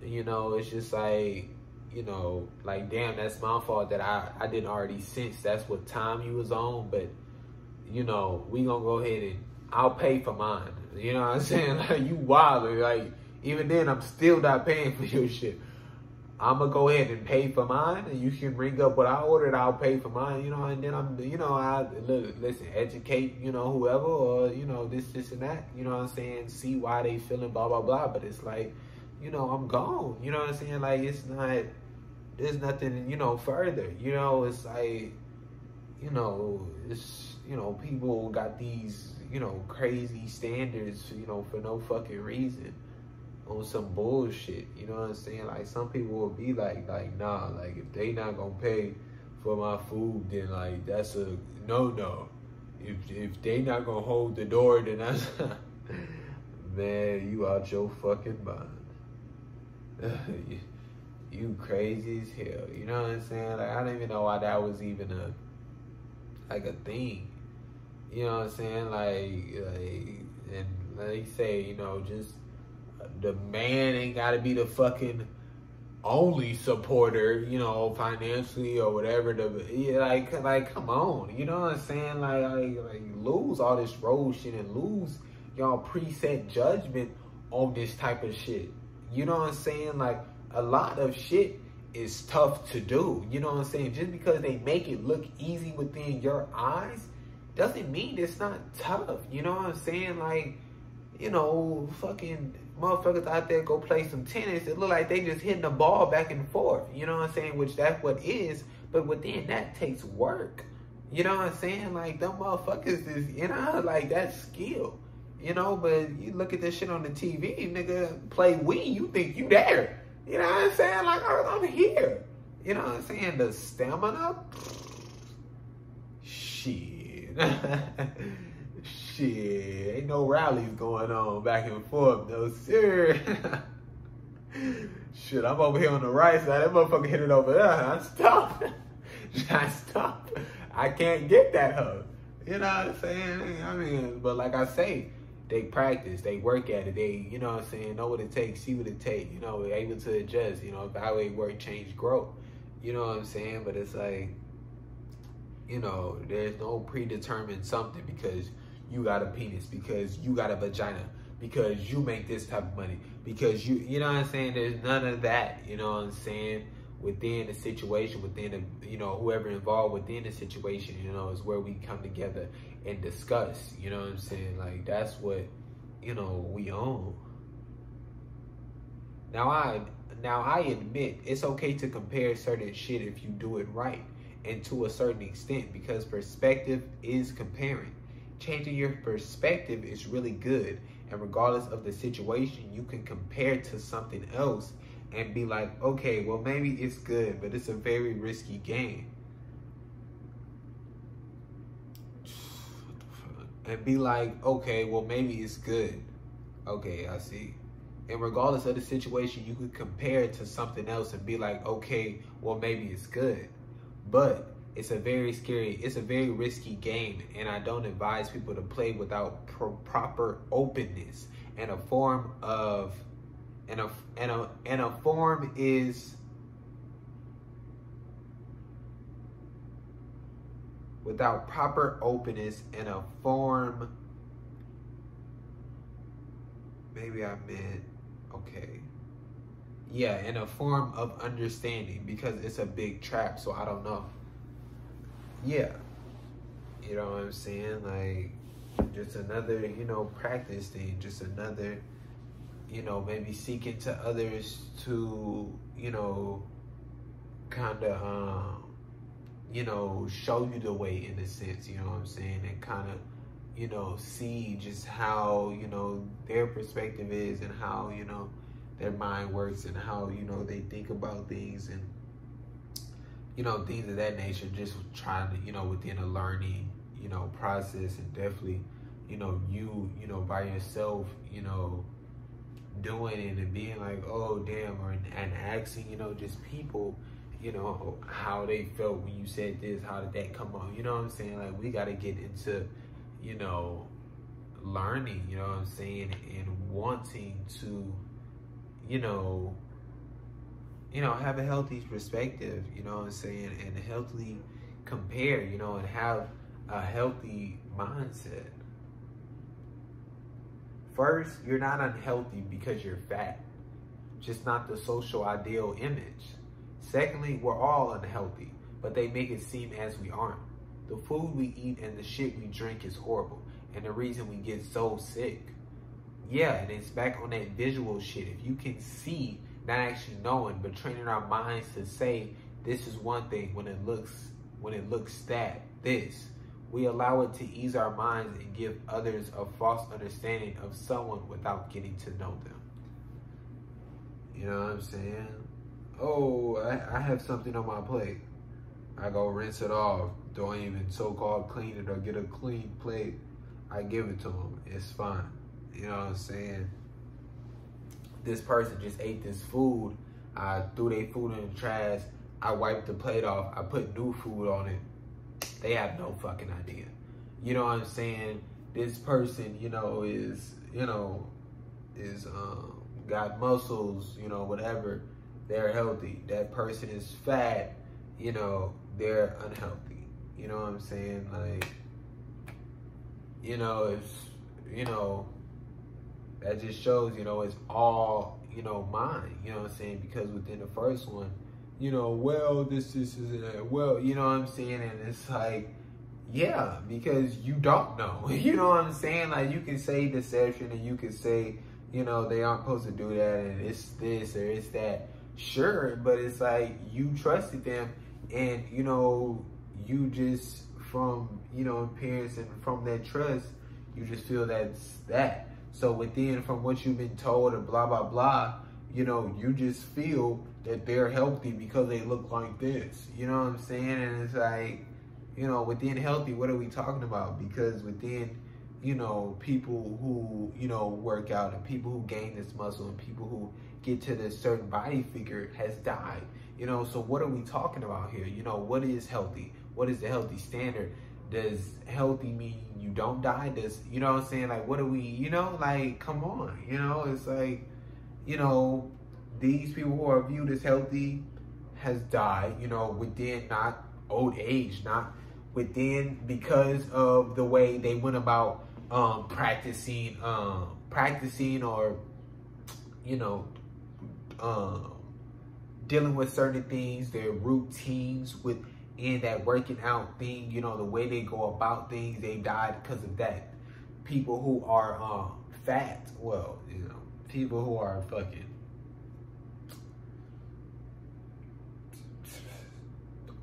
You know, it's just like, you know, like, damn, that's my fault that I didn't already sense that's what time you was on, but, you know, we gonna go ahead and I'll pay for mine. You know what I'm saying? Like, you wildin', like, even then, I'm still not paying for your shit. I'm gonna go ahead and pay for mine, and you can ring up what I ordered. I'll pay for mine, you know, and then I'm, you know, I listen, educate, you know, whoever, or, you know, this and that, you know what I'm saying? See why they feeling blah, blah, blah. But it's like, you know, I'm gone, you know what I'm saying? Like, it's not, there's nothing, you know, further, you know, it's like, you know, it's, you know, people got these, you know, crazy standards, you know, for no fucking reason. On some bullshit, you know what I'm saying? Like, some people will be like, nah, like, if they not gonna pay for my food, then, like, that's a no. If they not gonna hold the door, then that's, man, you out your fucking mind. You crazy as hell, you know what I'm saying? Like, I don't even know why that was even a thing, you know what I'm saying? Like, and they say, you know, just, the man ain't got to be the fucking only supporter, you know, financially or whatever. Like, come on, you know what I'm saying? Like lose all this role shit and lose y'all preset judgment on this type of shit. You know what I'm saying? Like, a lot of shit is tough to do. You know what I'm saying? Just because they make it look easy within your eyes doesn't mean it's not tough. You know what I'm saying? Like, you know, fucking motherfuckers out there go play some tennis. It look like they just hitting the ball back and forth. You know what I'm saying? Which that's what is. But within that takes work. You know what I'm saying? Like, them motherfuckers is, you know, like, that's skill. You know, but you look at this shit on the TV, nigga, play Wii, you think you there. You know what I'm saying? Like, I'm here. You know what I'm saying? The stamina? Shit. Shit, ain't no rallies going on back and forth, no sir. Shit, I'm over here on the right side. That motherfucker hit it over there. I stopped. I can't get that hoe. You know what I'm saying? I mean, but like I say, they practice, they work at it, they, you know what I'm saying, know what it takes, see what it takes, you know, able to adjust, you know, evaluate, work, change, grow. You know what I'm saying? But it's like, you know, there's no predetermined something because you got a penis, because you got a vagina, because you make this type of money, because you know what I'm saying? There's none of that, you know what I'm saying? Within the situation, within the, you know, whoever involved within the situation, you know, is where we come together and discuss, you know what I'm saying? Like, that's what, you know, we own. Now I admit it's okay to compare certain shit if you do it right and to a certain extent, because perspective is comparing. Changing your perspective is really good, and regardless of the situation, you can compare to something else and be like, okay, well, maybe it's good, but it's a very risky game. And be like, okay, well, maybe it's good. Okay, I see. And regardless of the situation, you could compare it to something else and be like, okay, well, maybe it's good. But it's a very scary, it's a very risky game, and I don't advise people to play without proper openness. And a form of, and a form is without proper openness, and a form, maybe I meant, okay. Yeah, in a form of understanding, because it's a big trap, so I don't know. Yeah. You know what I'm saying? Like, just another, you know, practice thing, just another, you know, maybe seeking to others to, you know, kind of, you know, show you the way in a sense, you know what I'm saying? And kind of, you know, see just how, you know, their perspective is and how, you know, their mind works and how, you know, they think about things and, you know, things of that nature, just trying to, you know, within a learning, you know, process, and definitely, you know, you know, by yourself, you know, doing it and being like, oh, damn, or and asking, you know, just people, you know, how they felt when you said this, how did that come on, you know what I'm saying? Like, we got to get into, you know, learning, you know what I'm saying, and wanting to, you know, have a healthy perspective, you know what I'm saying, and healthily compare, you know, and have a healthy mindset. First, you're not unhealthy because you're fat, just not the social ideal image. Secondly, we're all unhealthy, but they make it seem as we aren't. The food we eat and the shit we drink is horrible, and the reason we get so sick. Yeah, and it's back on that visual shit. If you can see, not actually knowing, but training our minds to say this is one thing when it looks that this. We allow it to ease our minds and give others a false understanding of someone without getting to know them. You know what I'm saying? Oh, I have something on my plate. I go rinse it off. Don't even so-called clean it or get a clean plate. I give it to them. It's fine. You know what I'm saying? This person just ate this food. I threw their food in the trash. I wiped the plate off. I put new food on it. They have no fucking idea. You know what I'm saying? This person, you know, is got muscles, you know, whatever. They're healthy. That person is fat, you know, they're unhealthy. You know what I'm saying? Like, you know, it's, you know, that just shows, you know, it's all, you know, mine, you know what I'm saying? Because within the first one, you know, well, this is that, well, you know what I'm saying? And it's like, yeah, because you don't know, you know what I'm saying? Like, you can say deception and you can say, you know, they aren't supposed to do that and it's this or it's that. Sure, but it's like you trusted them and, you know, you just from, you know, appearance and from that trust, you just feel that's that. So within, from what you've been told and blah, blah, blah, you know, you just feel that they're healthy because they look like this. You know what I'm saying? And it's like, you know, within healthy, what are we talking about? Because within, you know, people who, you know, work out and people who gain this muscle and people who get to this certain body figure has died. You know, so what are we talking about here? You know, what is healthy? What is the healthy standard? does healthy mean you don't die? Does, you know what I'm saying? Like, what are we, you know, like, come on, you know, it's like, you know, these people who are viewed as healthy has died, you know, within not old age, not within, because of the way they went about practicing or, you know, dealing with certain things, their routines within that working out thing, you know, the way they go about things, they died because of that. People who are fat, well, you know, people who are fucking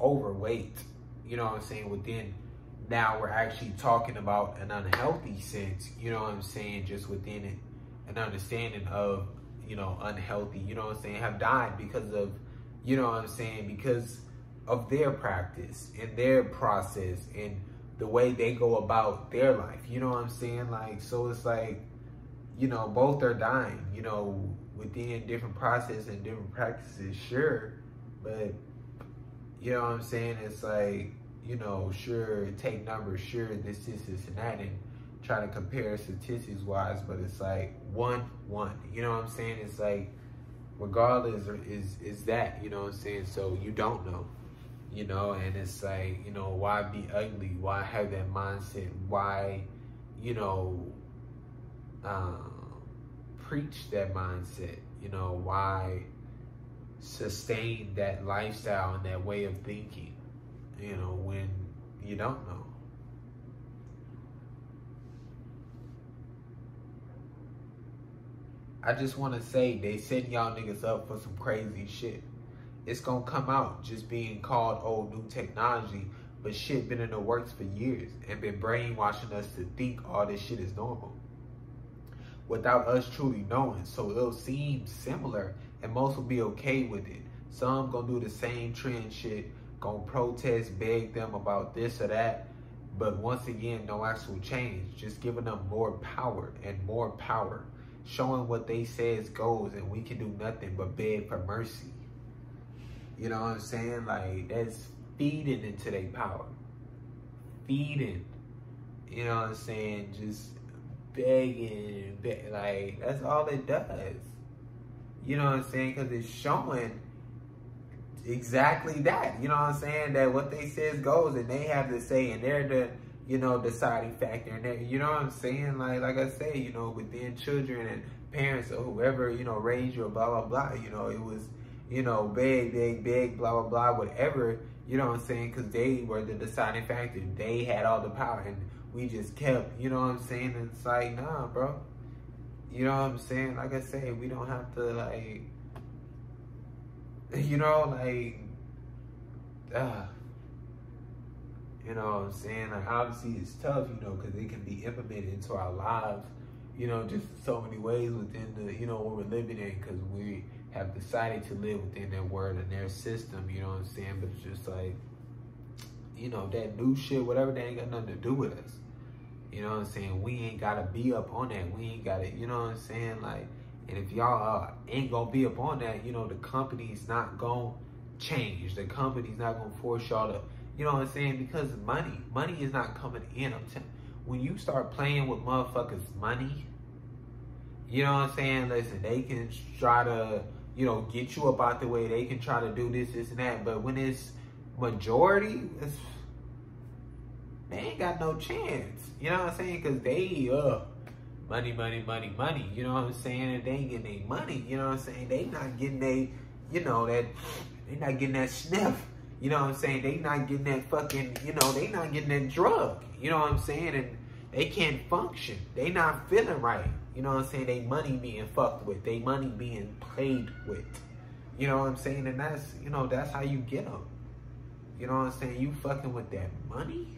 overweight, you know what I'm saying, within, now we're actually talking about an unhealthy sense, you know what I'm saying, just within it, an understanding of, you know, unhealthy, you know what I'm saying, have died because of, you know what I'm saying, because of their practice and their process and the way they go about their life, you know what I'm saying, like, so it's like, you know, both are dying, you know, within different process and different practices, sure, but, you know what I'm saying, it's like, you know, sure, take numbers, sure, this, and that, and try to compare statistics wise, but it's like one, you know what I'm saying? It's like, regardless is that, you know what I'm saying? So you don't know, you know, and it's like, you know, why be ugly? Why have that mindset? Why, you know, preach that mindset? You know, why sustain that lifestyle and that way of thinking, you know, when you don't know? I just want to say, they setting y'all niggas up for some crazy shit. It's gonna come out just being called old new technology, but shit been in the works for years and been brainwashing us to think all this shit is normal without us truly knowing. So it'll seem similar and most will be okay with it. Some gonna do the same trend shit, gonna protest, beg them about this or that, but once again, no actual change, just giving them more power and more power, showing what they says goes, and we can do nothing but beg for mercy. You know what I'm saying? Like, that's feeding into their power. Feeding. You know what I'm saying? Just begging, like, that's all it does. You know what I'm saying? Because it's showing exactly that. You know what I'm saying? That what they says goes, and they have to say, and they're the, you know, deciding factor. And you know what I'm saying? Like I say, you know, within children and parents or whoever, you know, raised you or blah, blah, blah, you know, it was, you know, beg, blah, blah, blah, whatever, you know what I'm saying? Because they were the deciding factor. They had all the power, and we just kept, you know what I'm saying? And it's like, nah, bro. You know what I'm saying? Like I say, we don't have to, like, you know, like, you know what I'm saying? Like, obviously it's tough, you know, because it can be implemented into our lives, you know, just so many ways within the, you know, what we're living in, because we have decided to live within their word and their system, you know what I'm saying? But it's just like, you know, that new shit, whatever, that ain't got nothing to do with us. You know what I'm saying? We ain't got to be up on that. We ain't got to, you know what I'm saying? Like, and if y'all ain't going to be up on that, you know, the company's not going to change. The company's not going to force y'all to, you know what I'm saying? Because money is not coming in. I'm telling you, when you start playing with motherfuckers' money, you know what I'm saying? Listen, they can try to, you know, get you up out the way. They can try to do this, and that. But when it's majority, they ain't got no chance. You know what I'm saying? Because they, money. You know what I'm saying? And they ain't getting their money. You know what I'm saying? They not getting they, you know, that, they not getting that sniff. You know what I'm saying? They not getting that fucking, you know, they not getting that drug. You know what I'm saying? And they can't function. They not feeling right. You know what I'm saying? They money being fucked with. They money being played with. You know what I'm saying? And that's, you know, that's how you get them. You know what I'm saying? You fucking with that money.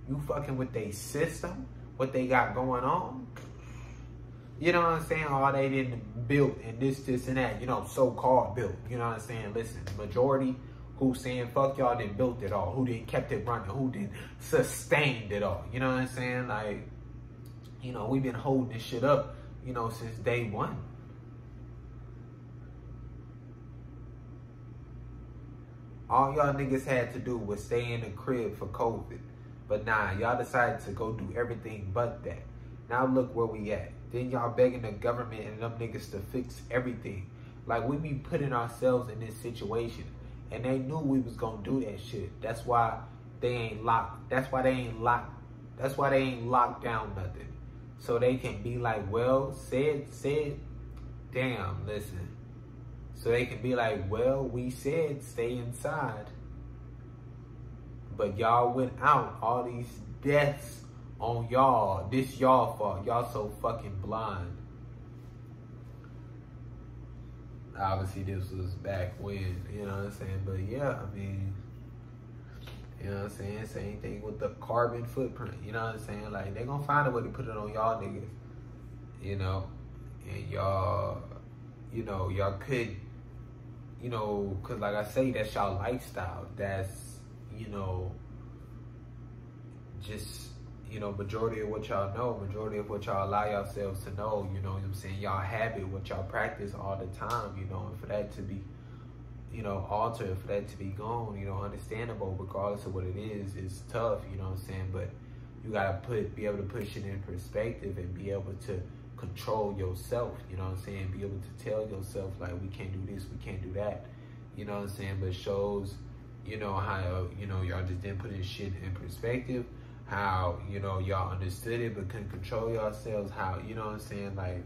You fucking with their system. What they got going on. You know what I'm saying? All they didn't build and this, and that. You know, so-called built. You know what I'm saying? Listen, majority who saying fuck y'all didn't built it all. Who didn't kept it running. Who didn't sustained it all. You know what I'm saying? Like, you know, we've been holding this shit up, you know, since day one. All y'all niggas had to do was stay in the crib for COVID. But nah, y'all decided to go do everything but that. Now look where we at. Then y'all begging the government and them niggas to fix everything. Like, we be putting ourselves in this situation. And they knew we was gonna do that shit. That's why they ain't locked. That's why they ain't locked. That's why they ain't locked down nothing. So they can be like, well, said, damn, listen. So they can be like, well, we said stay inside. But y'all went out. All these deaths on y'all. This y'all fault. Y'all so fucking blind. Obviously, this was back when, you know what I'm saying? But yeah, I mean, you know what I'm saying? Same thing with the carbon footprint. You know what I'm saying? Like, they gonna find a way to put it on y'all niggas. You know? And y'all, you know, y'all could, you know, because like I say, that's y'all lifestyle. That's, you know, just, you know, majority of what y'all know, majority of what y'all allow yourselves to know, you know what I'm saying? Y'all habit, what y'all practice all the time, you know, and for that to be, you know, altered, for that to be gone, you know, understandable, regardless of what it is tough, you know what I'm saying? But you gotta be able to put shit in perspective and be able to control yourself, you know what I'm saying? Be able to tell yourself, like, we can't do this, we can't do that, you know what I'm saying? But it shows, you know, how, you know, y'all just didn't put this shit in perspective, how, you know, y'all understood it but couldn't control yourselves, how, you know what I'm saying? Like,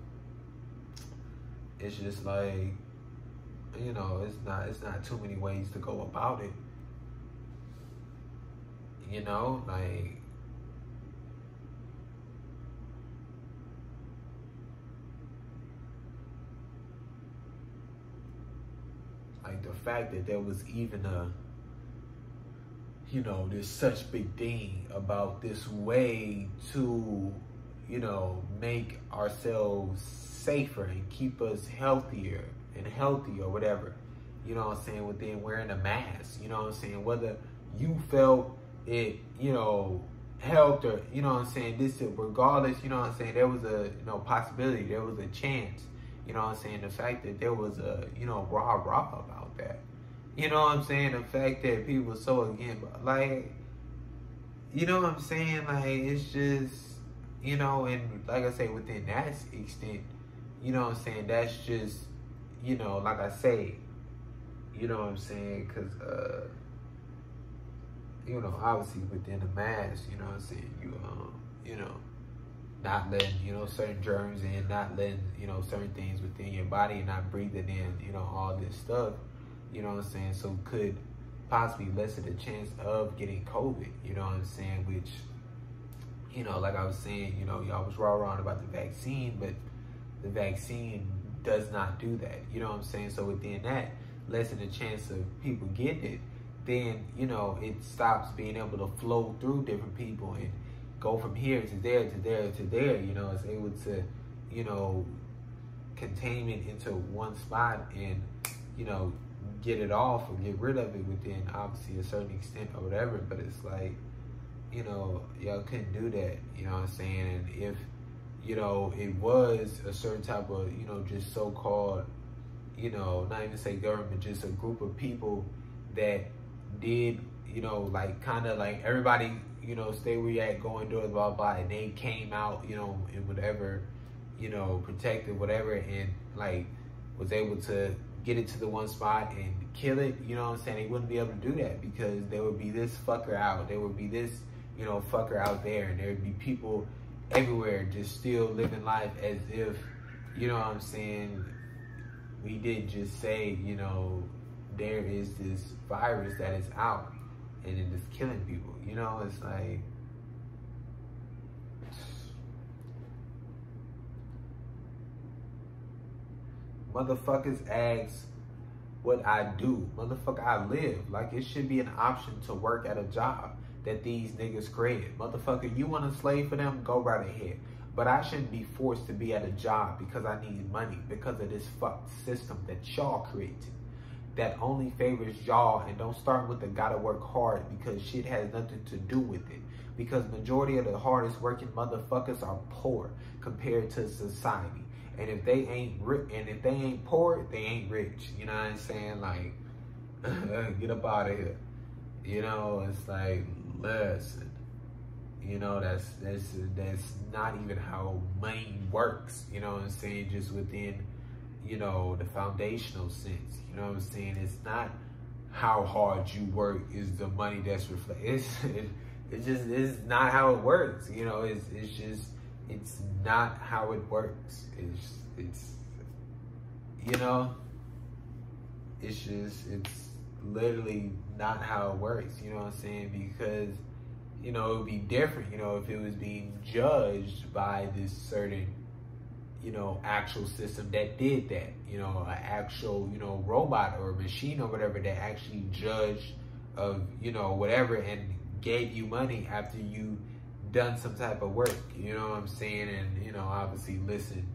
it's just like, you know, it's not too many ways to go about it. You know, like, the fact that there was even a, you know, there's such big thing about this way to, you know, make ourselves safer and keep us healthier and healthy or whatever, you know what I'm saying, within wearing a mask, you know what I'm saying, whether you felt it, you know, helped or, you know what I'm saying, this, regardless, you know what I'm saying, there was a, you know, possibility, there was a chance, you know what I'm saying, the fact that there was a, you know, rah about that, you know what I'm saying, the fact that people were so again, like, you know what I'm saying, like, it's just, you know, and like I say, within that extent, you know what I'm saying, that's just, you know, like I say, you know what I'm saying, because, you know, obviously within the mask, you know what I'm saying, you know, not letting, you know, certain germs in, not letting, you know, certain things within your body, and not breathing in, you know, all this stuff, you know what I'm saying, so could possibly lessen the chance of getting COVID, you know what I'm saying, which, you know, like I was saying, you know, y'all was raw about the vaccine, but the vaccine does not do that, you know what I'm saying, so within that, lessen the chance of people getting it, then, you know, it stops being able to flow through different people and go from here to there to there to there, you know, it's able to, you know, contain it into one spot and, you know, get it off or get rid of it within obviously a certain extent or whatever, but it's like, you know, y'all couldn't do that, you know what I'm saying, and if, you know, it was a certain type of, you know, just so-called, you know, not even say government, just a group of people that did, you know, like, kind of like everybody, you know, stay where you at, go indoors, blah, blah, and they came out, you know, in whatever, you know, protected, whatever, and, like, was able to get it to the one spot and kill it, you know what I'm saying, they wouldn't be able to do that because there would be this fucker out, there would be this, you know, fucker out there, and there would be people everywhere just still living life as if, you know what I'm saying, we did just say, you know, there is this virus that is out and it is killing people, you know, it's like, motherfuckers ask what I do. Motherfucker, I live. Like, it should be an option to work at a job that these niggas created. Motherfucker, you want to slave for them? Go right ahead. But I shouldn't be forced to be at a job because I need money because of this fucked system that y'all created, that only favors y'all and don't start with the gotta work hard because shit has nothing to do with it. Because majority of the hardest working motherfuckers are poor compared to society. And if they ain't poor, they ain't rich. You know what I'm saying? Like, get up out of here. You know, it's like, listen. You know, that's not even how money works. You know what I'm saying? Just within, you know, the foundational sense. You know what I'm saying? It's not how hard you work is the money that's reflected. It's not how it works. You know, it's not how it works. It's you know, it's literally not how it works. You know what I'm saying? Because, you know, it would be different, you know, if it was being judged by this certain, you know, actual system that did that, you know, an actual, you know, robot or machine or whatever that actually judged of, you know, whatever and gave you money after you done some type of work, you know what I'm saying? And, you know, obviously listen,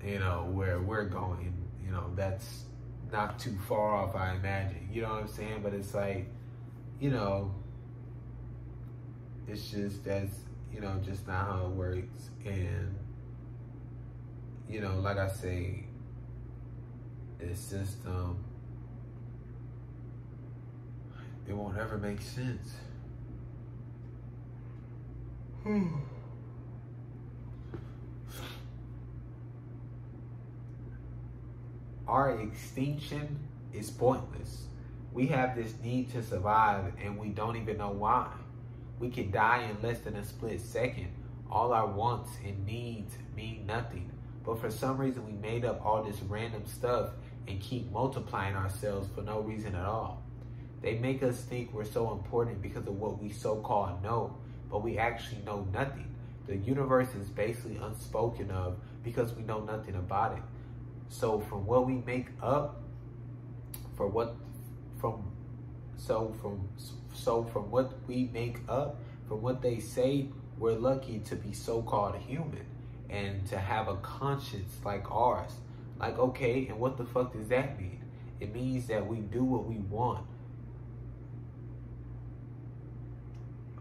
you know, where we're going, you know, that's not too far off, I imagine, you know what I'm saying? But it's like, you know, it's just, that's, you know, just not how it works. And, you know, like I say, this system, it won't ever make sense. Our extinction is pointless. We have this need to survive and we don't even know why. We can die in less than a split second. All our wants and needs mean nothing. But for some reason we made up all this random stuff and keep multiplying ourselves for no reason at all. They make us think we're so important because of what we so-called know, but we actually know nothing. The universe is basically unspoken of because we know nothing about it. So from what we make up, from what we make up, from what they say, we're lucky to be so-called human and to have a conscience like ours. Like, okay, and what the fuck does that mean? It means that we do what we want.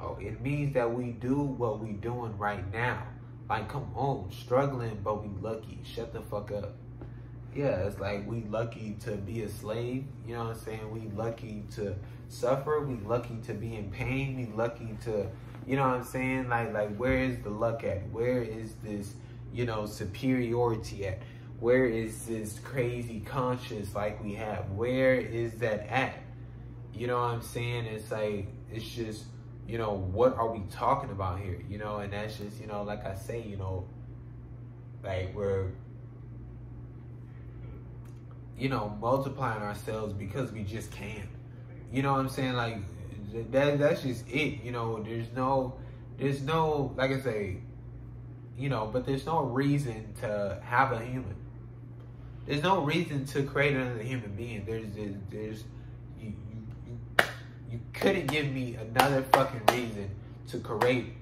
Oh, it means that we do what we doing right now. Like, come on, struggling, but we lucky. Shut the fuck up. Yeah, it's like we lucky to be a slave. You know what I'm saying? We lucky to suffer. We lucky to be in pain. We lucky to, you know what I'm saying? Like where is the luck at? Where is this, you know, superiority at? Where is this crazy conscience like we have? Where is that at? You know what I'm saying? It's like, it's just, you know, what are we talking about here? You know, and that's just, you know, like I say, you know, like we're, you know, multiplying ourselves because we just can. You know what I'm saying? Like, that's just it. You know, there's no, like I say, you know, but there's no reason to have a human. There's no reason to create another human being. You couldn't give me another fucking reason to create.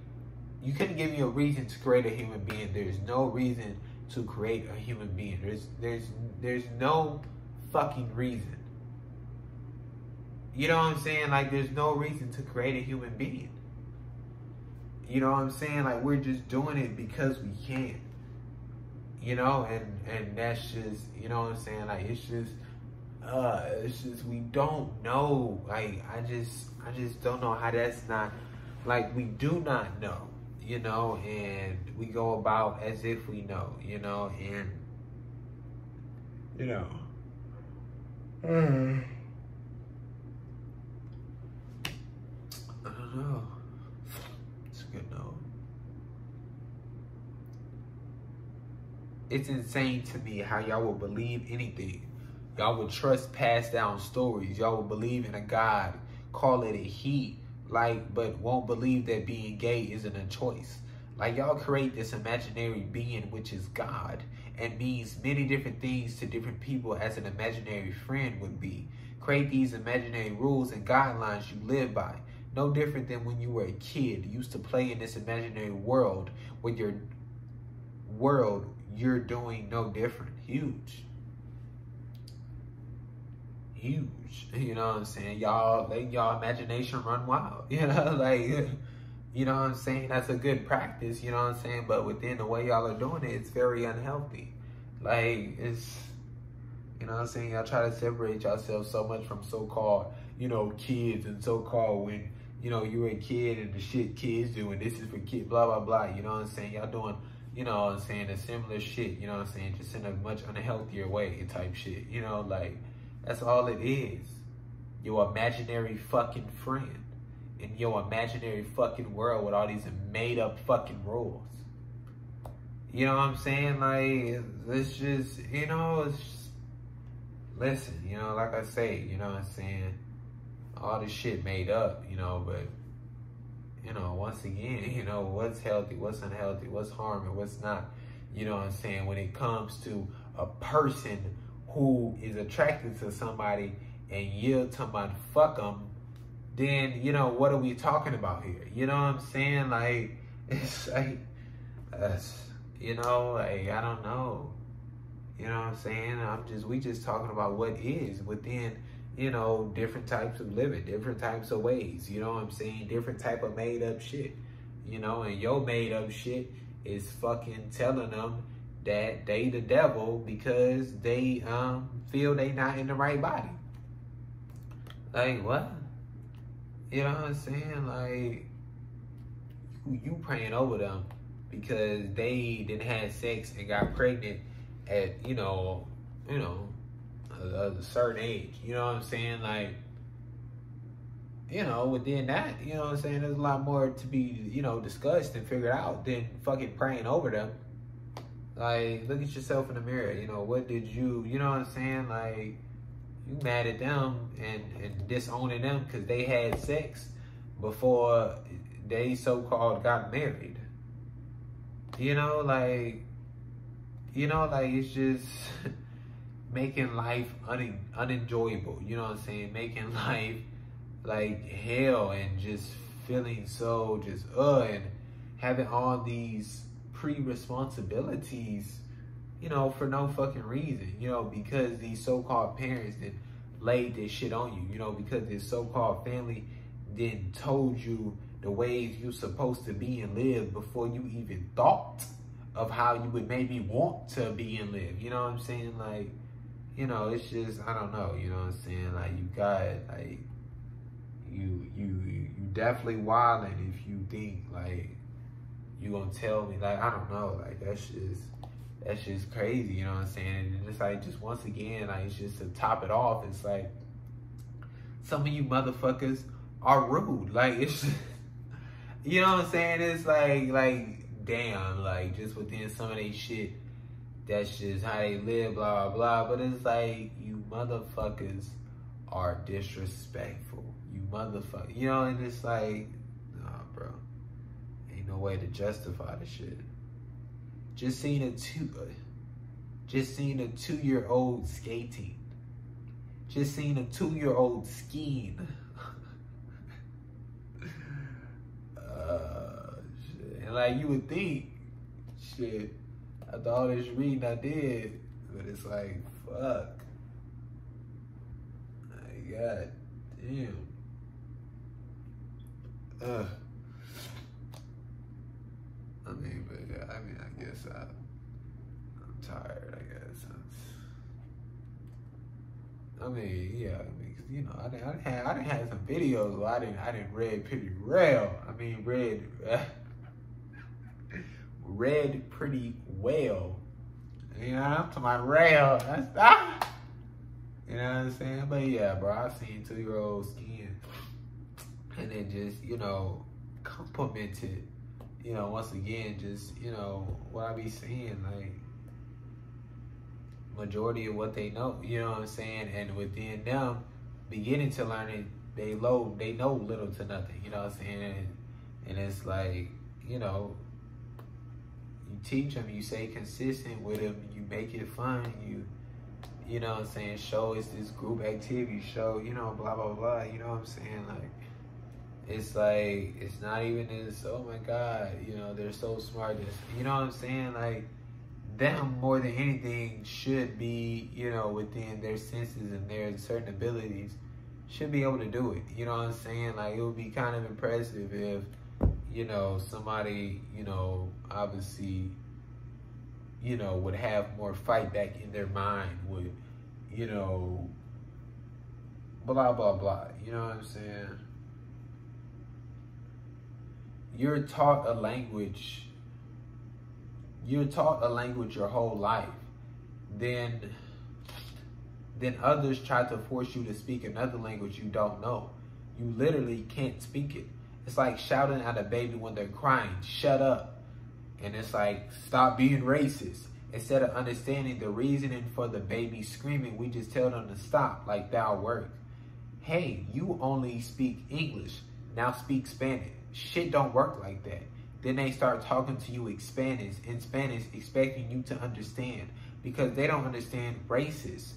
You couldn't give me a reason to create a human being. There's no reason to create a human being. There's no fucking reason. You know what I'm saying? Like, there's no reason to create a human being. You know what I'm saying? Like, we're just doing it because we can. You know, and that's just, you know what I'm saying? Like, it's just we don't know. Like, I just don't know how that's not, like, we do not know, you know, and we go about as if we know, you know, and, you know, I don't know. It's a good note. It's insane to me how y'all will believe anything. Y'all would trust passed down stories. Y'all would believe in a God, call it a he, like, but won't believe that being gay isn't a choice. Like, y'all create this imaginary being, which is God, and means many different things to different people as an imaginary friend would be. Create these imaginary rules and guidelines you live by. No different than when you were a kid, used to play in this imaginary world, with your world, you're doing no different. Huge. You know what I'm saying? Y'all let y'all imagination run wild. You know, like, you know what I'm saying? That's a good practice, you know what I'm saying? But within the way y'all are doing it, it's very unhealthy. Like, it's, you know what I'm saying? Y'all try to separate yourselves so much from so-called, you know, kids and so-called when, you know, you were a kid and the shit kids do, and this is for kids, blah, blah, blah. You know what I'm saying? Y'all doing, you know what I'm saying, a similar shit, you know what I'm saying? Just in a much unhealthier way type shit. You know, like, that's all it is. Your imaginary fucking friend in your imaginary fucking world with all these made up fucking rules. You know what I'm saying? Like, it's just, you know, it's just, listen, you know, like I say, you know what I'm saying? All this shit made up, you know, but, you know, once again, you know, what's healthy, what's unhealthy, what's harming, what's not, you know what I'm saying? When it comes to a person who is attracted to somebody and you're talking about fuck them, then, you know, what are we talking about here? You know what I'm saying? Like, it's like, you know, like, I don't know. You know what I'm saying? We just talking about what is within, you know, different types of living, different types of ways. You know what I'm saying? Different type of made up shit. You know, and your made up shit is fucking telling them that they the devil because they feel they not in the right body. Like, what? You know what I'm saying? Like, you praying over them because they didn't have sex and got pregnant at, you know, a certain age. You know what I'm saying? Like, you know, within that, you know what I'm saying, there's a lot more to be, you know, discussed and figured out than fucking praying over them. Like, look at yourself in the mirror. You know, what did you know what I'm saying? Like, you mad at them and disowning them because they had sex before they so-called got married. You know, like, it's just making life unenjoyable. You know what I'm saying? Making life like hell and just feeling so just, and having all these pre-responsibilities, you know, for no fucking reason, you know, because these so-called parents that laid this shit on you, you know, because this so-called family then told you the ways you're supposed to be and live before you even thought of how you would maybe want to be and live. You know what I'm saying? Like, you know, it's just, I don't know, you know what I'm saying? Like, you got, like, you definitely wildin' if you think, like, you gonna tell me, like, I don't know, like, that's just crazy, you know what I'm saying? And it's like, just once again, like, it's just to top it off, it's like, some of you motherfuckers are rude. Like, it's just, you know what I'm saying? It's like, damn, like, just within some of they shit, that's just how they live, blah, blah, blah. But it's like, you motherfuckers are disrespectful. You motherfucker, you know, and it's like, nah, bro. Ain't no way to justify the shit. Just seeing a 2-year-old skating. Just seeing a 2-year-old skiing. Shit. And like, you would think, shit, after all this reading I did, but it's like, fuck. My God damn. I mean, but yeah, I guess I'm tired, I guess. I mean, yeah, cause, you know, I done had some videos where I didn't read pretty well. I mean, read pretty well. You know, I'm talking about rail. That's you know what I'm saying? But yeah, bro, I seen 2-year-old skiing, and it just, you know, complimented, you know, once again, just, you know, what I be seeing, like, majority of what they know, you know what I'm saying? And within them beginning to learn it, they know little to nothing, you know what I'm saying? And it's like, you know, you teach them, you stay consistent with them, you make it fun, you know what I'm saying, show it's this group activity, show, you know, blah, blah, blah, you know what I'm saying? Like, it's like, it's not even this, oh my God, you know, they're so smart, you know what I'm saying? Like, them more than anything should be, you know, within their senses and their certain abilities, should be able to do it. You know what I'm saying? Like, it would be kind of impressive if, you know, somebody, you know, obviously, you know, would have more fight back in their mind, would, you know, blah, blah, blah. You know what I'm saying? you're taught a language. You're taught a language your whole life. Then others try to force you to speak another language you don't know. You literally can't speak it. It's like shouting at a baby when they're crying, shut up. And it's like, stop being racist. Instead of understanding the reasoning for the baby screaming, we just tell them to stop, like that'll work. Hey, you only speak English, now speak Spanish. Shit don't work like that. Then they start talking to you in Spanish, expecting you to understand, because they don't understand racists.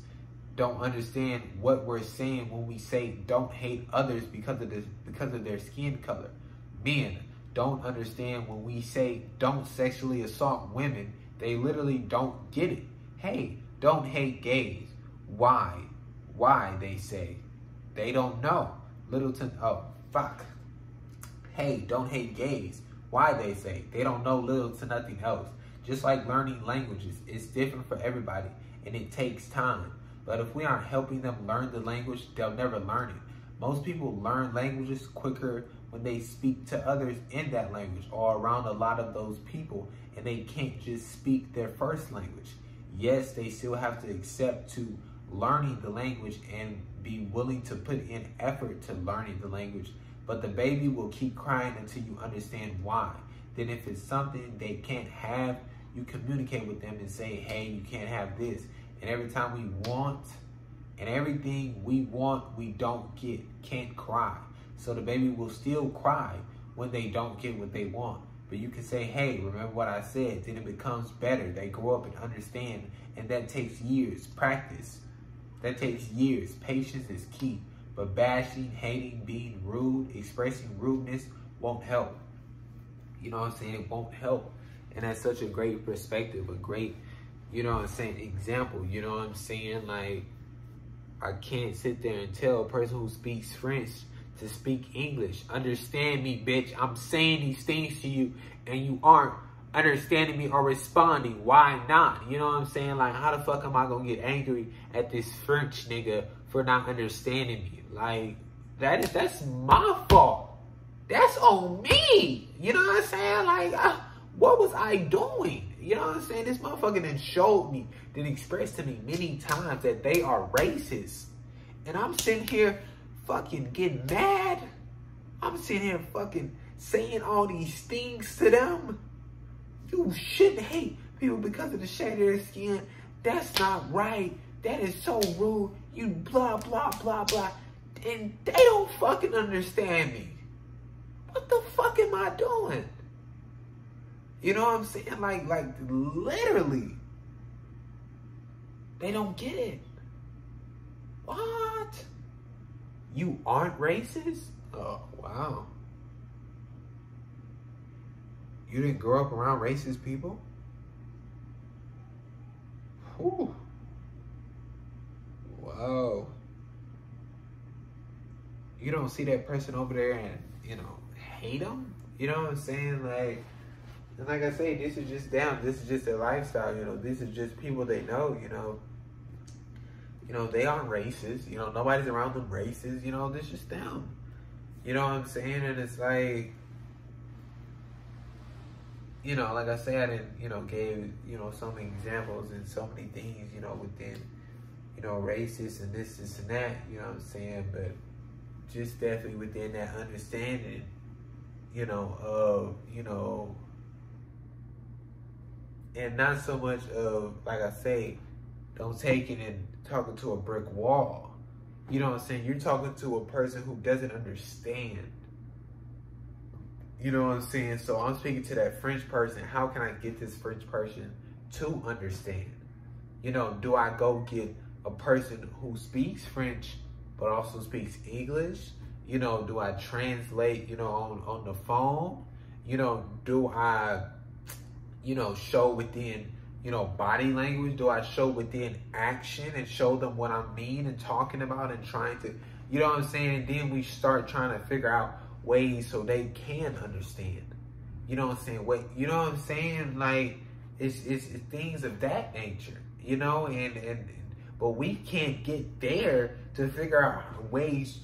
Don't understand what we're saying when we say don't hate others because of their skin color. Men don't understand when we say don't sexually assault women. They literally don't get it. Hey, don't hate gays. Why? Why, they say. They don't know. Oh, fuck. Hey, don't hate gays. Why, they say. They don't know little to nothing else. Just like learning languages, it's different for everybody, and it takes time. But if we aren't helping them learn the language, they'll never learn it. Most people learn languages quicker when they speak to others in that language or around a lot of those people, and they can't just speak their first language. Yes, they still have to accept to learning the language and be willing to put in effort to learning the language, but the baby will keep crying until you understand why. Then if it's something they can't have, you communicate with them and say, hey, you can't have this. And every time we want, and everything we want, we don't get, can't cry. So the baby will still cry when they don't get what they want. But you can say, hey, remember what I said. Then it becomes better. They grow up and understand. And that takes years, practice. That takes years. Patience is key. But bashing, hating, being rude, expressing rudeness won't help. You know what I'm saying? It won't help. And that's such a great perspective, a great, you know what I'm saying, example. You know what I'm saying? Like, I can't sit there and tell a person who speaks French to speak English. Understand me, bitch. I'm saying these things to you and you aren't understanding me or responding. Why not? You know what I'm saying? Like, how the fuck am I gonna get angry at this French nigga for not understanding me? Like, that's my fault. That's on me. You know what I'm saying? Like, what was I doing? You know what I'm saying? This motherfucker done showed me, done expressed to me many times that they are racist. And I'm sitting here fucking getting mad. I'm sitting here fucking saying all these things to them. You shouldn't hate people because of the shade of their skin. That's not right. That is so rude. You blah, blah, blah, blah. And they don't fucking understand me. What the fuck am I doing? You know what I'm saying? Like literally. They don't get it. What? You aren't racist? Oh, wow. You didn't grow up around racist people? Whew. Wow. You don't see that person over there and, you know, hate them? You know what I'm saying? Like, and like I say, this is just them. This is just their lifestyle, you know. This is just people they know, you know. You know, they aren't racist. You know, nobody's around them racist. You know, this is just them. You know what I'm saying? And it's like, you know, like I said, I didn't, you know, gave, you know, so many examples and so many things, you know, within, you know, racist and this and that, you know what I'm saying? But just definitely within that understanding, you know, of, you know, and not so much of, like I say, don't take it and talking to a brick wall. You know what I'm saying? You're talking to a person who doesn't understand. You know what I'm saying? So I'm speaking to that French person. How can I get this French person to understand? You know, do I go get a person who speaks French but also speaks English? You know, do I translate, you know, on the phone? You know, do I, you know, show within, you know, body language? Do I show within action and show them what I mean and talking about and trying to, you know what I'm saying? And then we start trying to figure out ways so they can understand. You know what I'm saying? You know what I'm saying? Like, it's things of that nature, you know? But we can't get there to figure out ways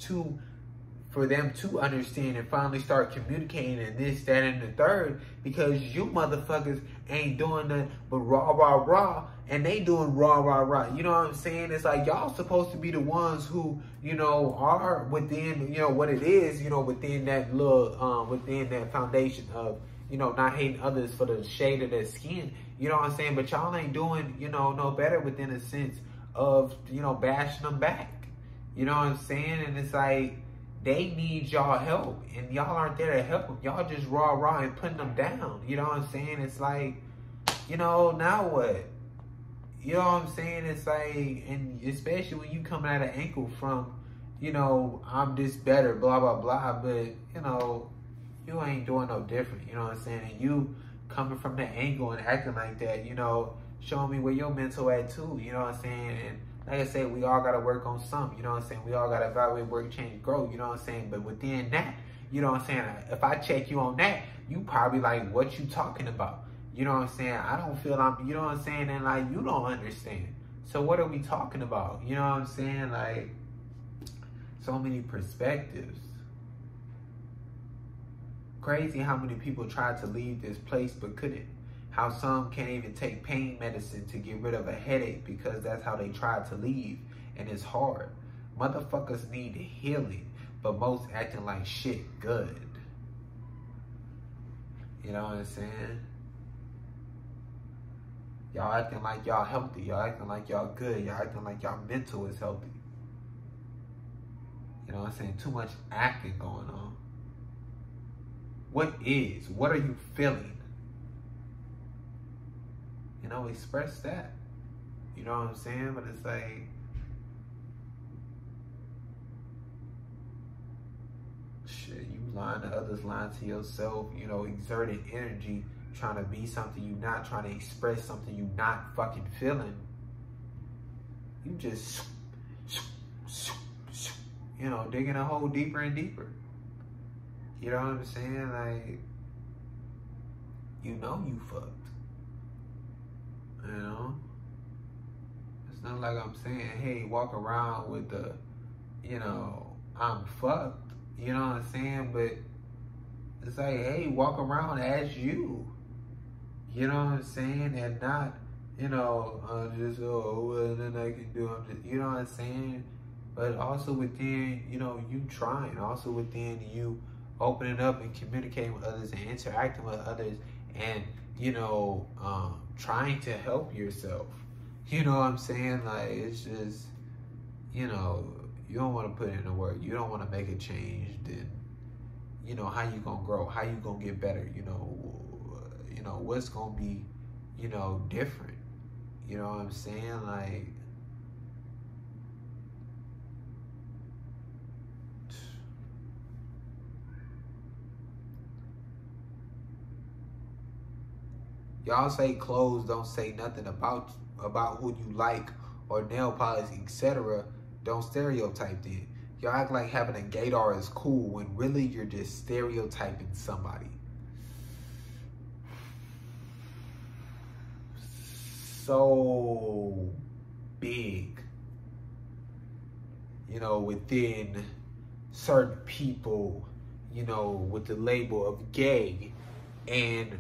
for them to understand and finally start communicating and this, that, and the third, because you motherfuckers ain't doing nothing but rah, rah, rah, and they doing rah, rah, rah. You know what I'm saying? It's like y'all supposed to be the ones who, you know, are within, you know, what it is, you know, within that little, within that foundation of, you know, not hating others for the shade of their skin. You know what I'm saying? But y'all ain't doing, you know, no better within a sense of, you know, bashing them back. You know what I'm saying? And it's like, they need y'all help, and y'all aren't there to help them. Y'all just rah and putting them down. You know what I'm saying? It's like, you know, now what? You know what I'm saying? It's like, and especially when you coming at an angle from, you know, I'm just better, blah, blah, blah, but, you know, you ain't doing no different. You know what I'm saying? And you coming from that angle and acting like that, you know, showing me where your mental at too. You know what I'm saying? And like I said, we all got to work on something, you know what I'm saying? We all got to evaluate, work, change, grow, you know what I'm saying? But within that, you know what I'm saying? If I check you on that, you probably like, what you talking about? You know what I'm saying? I don't feel you know what I'm saying? And like, you don't understand. So what are we talking about? You know what I'm saying? Like, so many perspectives. Crazy how many people tried to leave this place but couldn't. How some can't even take pain medicine to get rid of a headache because that's how they tried to leave, and it's hard. Motherfuckers need healing, but most acting like shit good. You know what I'm saying? Y'all acting like y'all healthy. Y'all acting like y'all good. Y'all acting like y'all mental is healthy. You know what I'm saying? Too much acting going on. What is? What are you feeling? You know, express that. You know what I'm saying? But it's like, shit, you lying to others, lying to yourself, you know, exerting energy, trying to be something you not, trying to express something you not fucking feeling. You just, you know, digging a hole deeper and deeper. You know what I'm saying? Like, you know you fucked. You know? It's not like I'm saying, hey, walk around with the, you know, I'm fucked. You know what I'm saying? But it's like, hey, walk around as you. You know what I'm saying? And not, you know, just, oh, well, then I can do it. You know what I'm saying? But also within, you know, you trying. Also within you opening up and communicating with others and interacting with others and, you know, trying to help yourself. You know what I'm saying? Like, it's just, you know, you don't want to put in the work. You don't want to make a change. Then, you know, how you going to grow? How you going to get better? You know, what's going to be, you know, different? You know what I'm saying? Like, y'all say clothes don't say nothing about who you like, or nail polish, etc. Don't stereotype then. Y'all act like having a gaydar is cool when really you're just stereotyping somebody. So big, you know, within certain people, you know, with the label of gay, and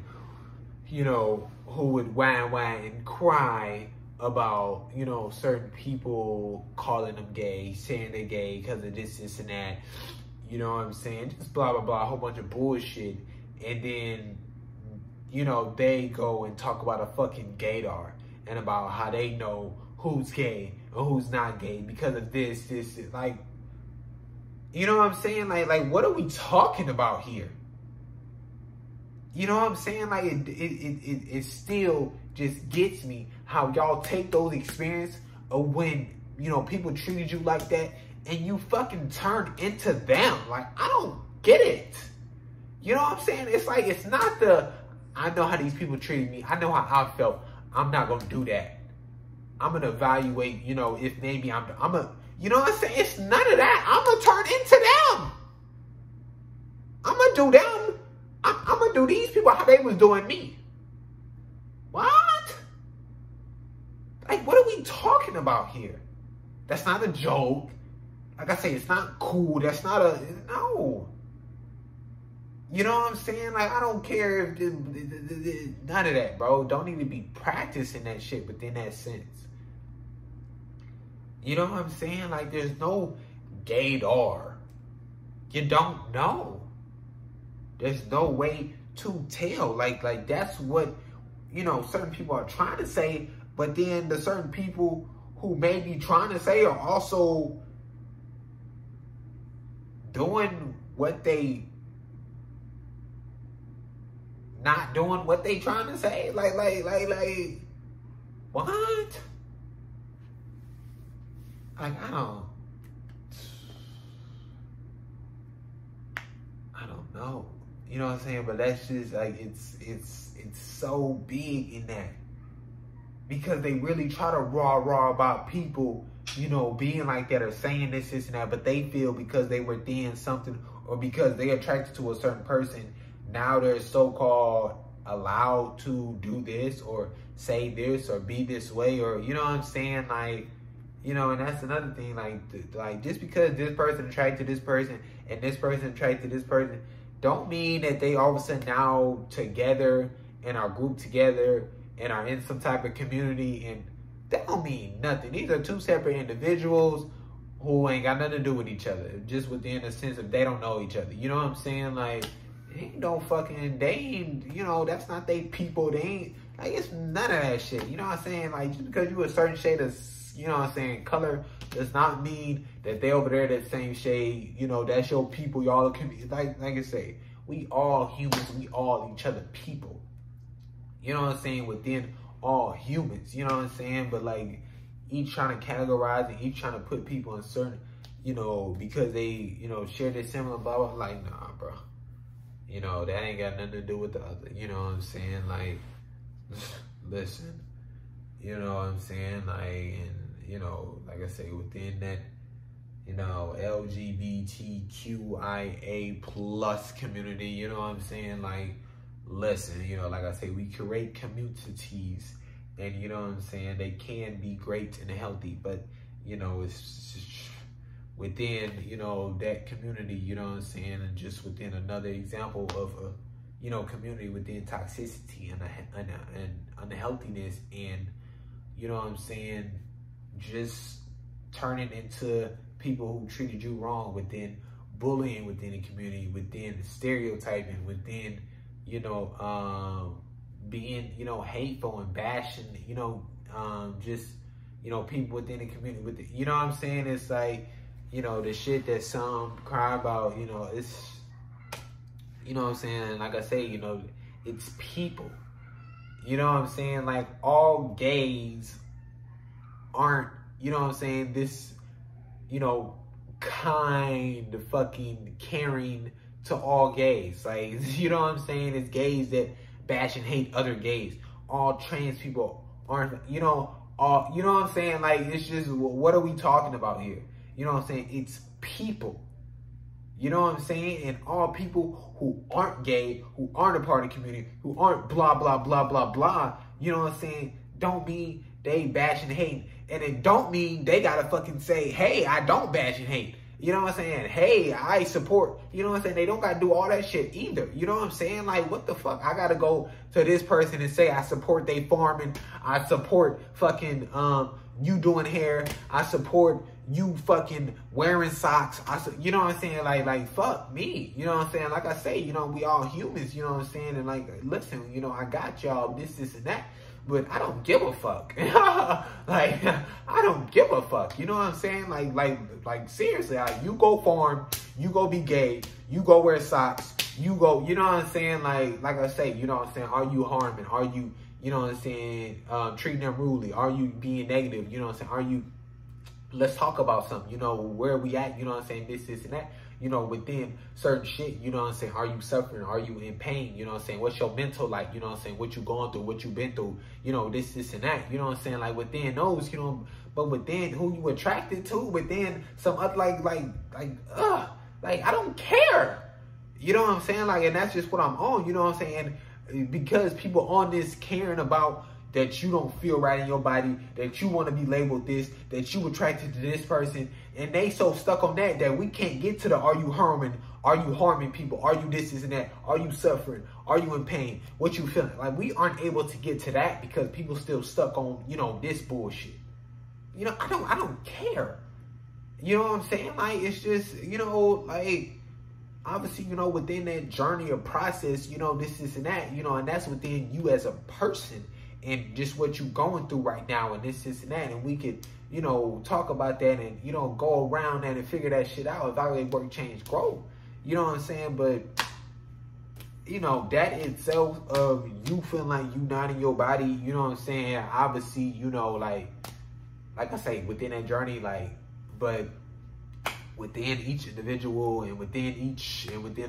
you know, who would whine and cry about, you know, certain people calling them gay, saying they're gay because of this, and that. You know what I'm saying? Just blah, blah, blah, a whole bunch of bullshit. And then, you know, they go and talk about a fucking gaydar and about how they know who's gay or who's not gay because of this. Like, you know what I'm saying? Like, what are we talking about here? You know what I'm saying? Like, it still just gets me how y'all take those experiences of when, you know, people treated you like that and you fucking turn into them. Like, I don't get it. You know what I'm saying? It's like, it's not the, I know how these people treated me. I know how I felt. I'm not going to do that. I'm going to evaluate, you know, if maybe I'm a, you know what I'm saying? It's none of that. I'm going to turn into them. I'm going to do them. I'm going to do these people how they was doing me. What? Like, what are we talking about here? That's not a joke. like I say, it's not cool. That's not no. You know what I'm saying? Like, I don't care if none of that, bro. Don't need to be practicing that shit within that sense. You know what I'm saying? Like, there's no gaydar. You don't know. There's no way to tell. Like that's what, you know, certain people are trying to say, but then the certain people who may be trying to say are also doing what they not doing what they trying to say. Like what? Like, I don't know. You know what I'm saying? But that's just like, it's so big in that. Because they really try to rah about people, you know, being like that or saying this, and that, but they feel because they were then something, or because they attracted to a certain person, now they're so-called allowed to do this or say this or be this way, or, you know what I'm saying? Like, you know, and that's another thing, like just because this person attracted to this person and this person attracted to this person, don't mean that they all of a sudden now together and are grouped together and are in some type of community, and that don't mean nothing. These are two separate individuals who ain't got nothing to do with each other, just within the sense of they don't know each other. You know what I'm saying? Like, ain't no fucking, they ain't, you know, that's not they people. They ain't, like, it's none of that shit. You know what I'm saying? Like, just because you a certain shade of, you know what I'm saying, color, does not mean that they over there that same shade, you know, that's your people, y'all can be, like I say, we all humans, we all each other people. You know what I'm saying? Within all humans, you know what I'm saying? But like, each trying to categorize and each trying to put people in certain, you know, because they, you know, share this similar blah, blah, like, nah, bro. You know, that ain't got nothing to do with the other. You know what I'm saying? Like, listen, you know what I'm saying? Like, and, you know, like I say, within that, you know, LGBTQIA plus community, you know what I'm saying? Like, listen, you know, like I say, we create communities, and, you know what I'm saying, they can be great and healthy, but, you know, it's just within, you know, that community, you know what I'm saying, and just within another example of a, you know, community within toxicity and unhealthiness, and, you know what I'm saying, just turning into people who treated you wrong, within bullying within the community, within stereotyping, within, you know, being, you know, hateful and bashing, you know, just, you know, people within the community, with the, you know what I'm saying? It's like, you know, the shit that some cry about, you know, it's, you know what I'm saying? Like I say, you know, it's people. You know what I'm saying? Like, all gays aren't, you know what I'm saying, this, you know, kind of fucking caring to all gays. Like, you know what I'm saying? It's gays that bash and hate other gays. All trans people aren't, you know, all, you know what I'm saying? Like, it's just, what are we talking about here? You know what I'm saying? It's people. You know what I'm saying? And all people who aren't gay, who aren't a part of the community, who aren't blah, blah, blah, blah, blah, you know what I'm saying? Don't mean they bash and hate. And it don't mean they gotta fucking say, hey, I don't bash and hate. You know what I'm saying? Hey, I support. You know what I'm saying? They don't gotta do all that shit either. You know what I'm saying? Like, what the fuck? I gotta go to this person and say I support they farming. I support fucking you doing hair. I support you fucking wearing socks. You know what I'm saying? Like fuck me. You know what I'm saying? Like I say, you know, we all humans. You know what I'm saying? And like, listen, you know, I got y'all this and that. But I don't give a fuck. Like, I don't give a fuck. You know what I'm saying? Like seriously, like, you go farm, you go be gay, you go wear socks, you go, you know what I'm saying? Like I say, you know what I'm saying? Are you harming? Are you, you know what I'm saying, treating them rudely? Are you being negative? You know what I'm saying? Are you, let's talk about something, you know, where we at, you know what I'm saying? This and that. You know, within certain shit, you know what I'm saying? Are you suffering? Are you in pain? You know what I'm saying? What's your mental like? You know what I'm saying? What you going through? What you been through? You know, this and that. You know what I'm saying? Like, within those, you know, but within who you attracted to, within some other, like, I don't care. You know what I'm saying? Like, and that's just what I'm on, you know what I'm saying? And because people on this caring about, that you don't feel right in your body, that you want to be labeled this, that you attracted to this person, and they so stuck on that we can't get to the are you harming people, are you this and that, are you suffering, are you in pain, what you feeling? Like, we aren't able to get to that because people still stuck on, you know, this bullshit. You know, I don't care. You know what I'm saying? Like, it's just, you know, like, obviously, you know, within that journey or process, you know, this and that, you know, and that's within you as a person and just what you're going through right now and this and that. And we could, you know, talk about that and, you know, go around that and figure that shit out. Evaluate, work, change, grow. You know what I'm saying? But, you know, that itself of you feeling like you not in your body, you know what I'm saying? Obviously, you know, like I say, within that journey, like, but within each individual and within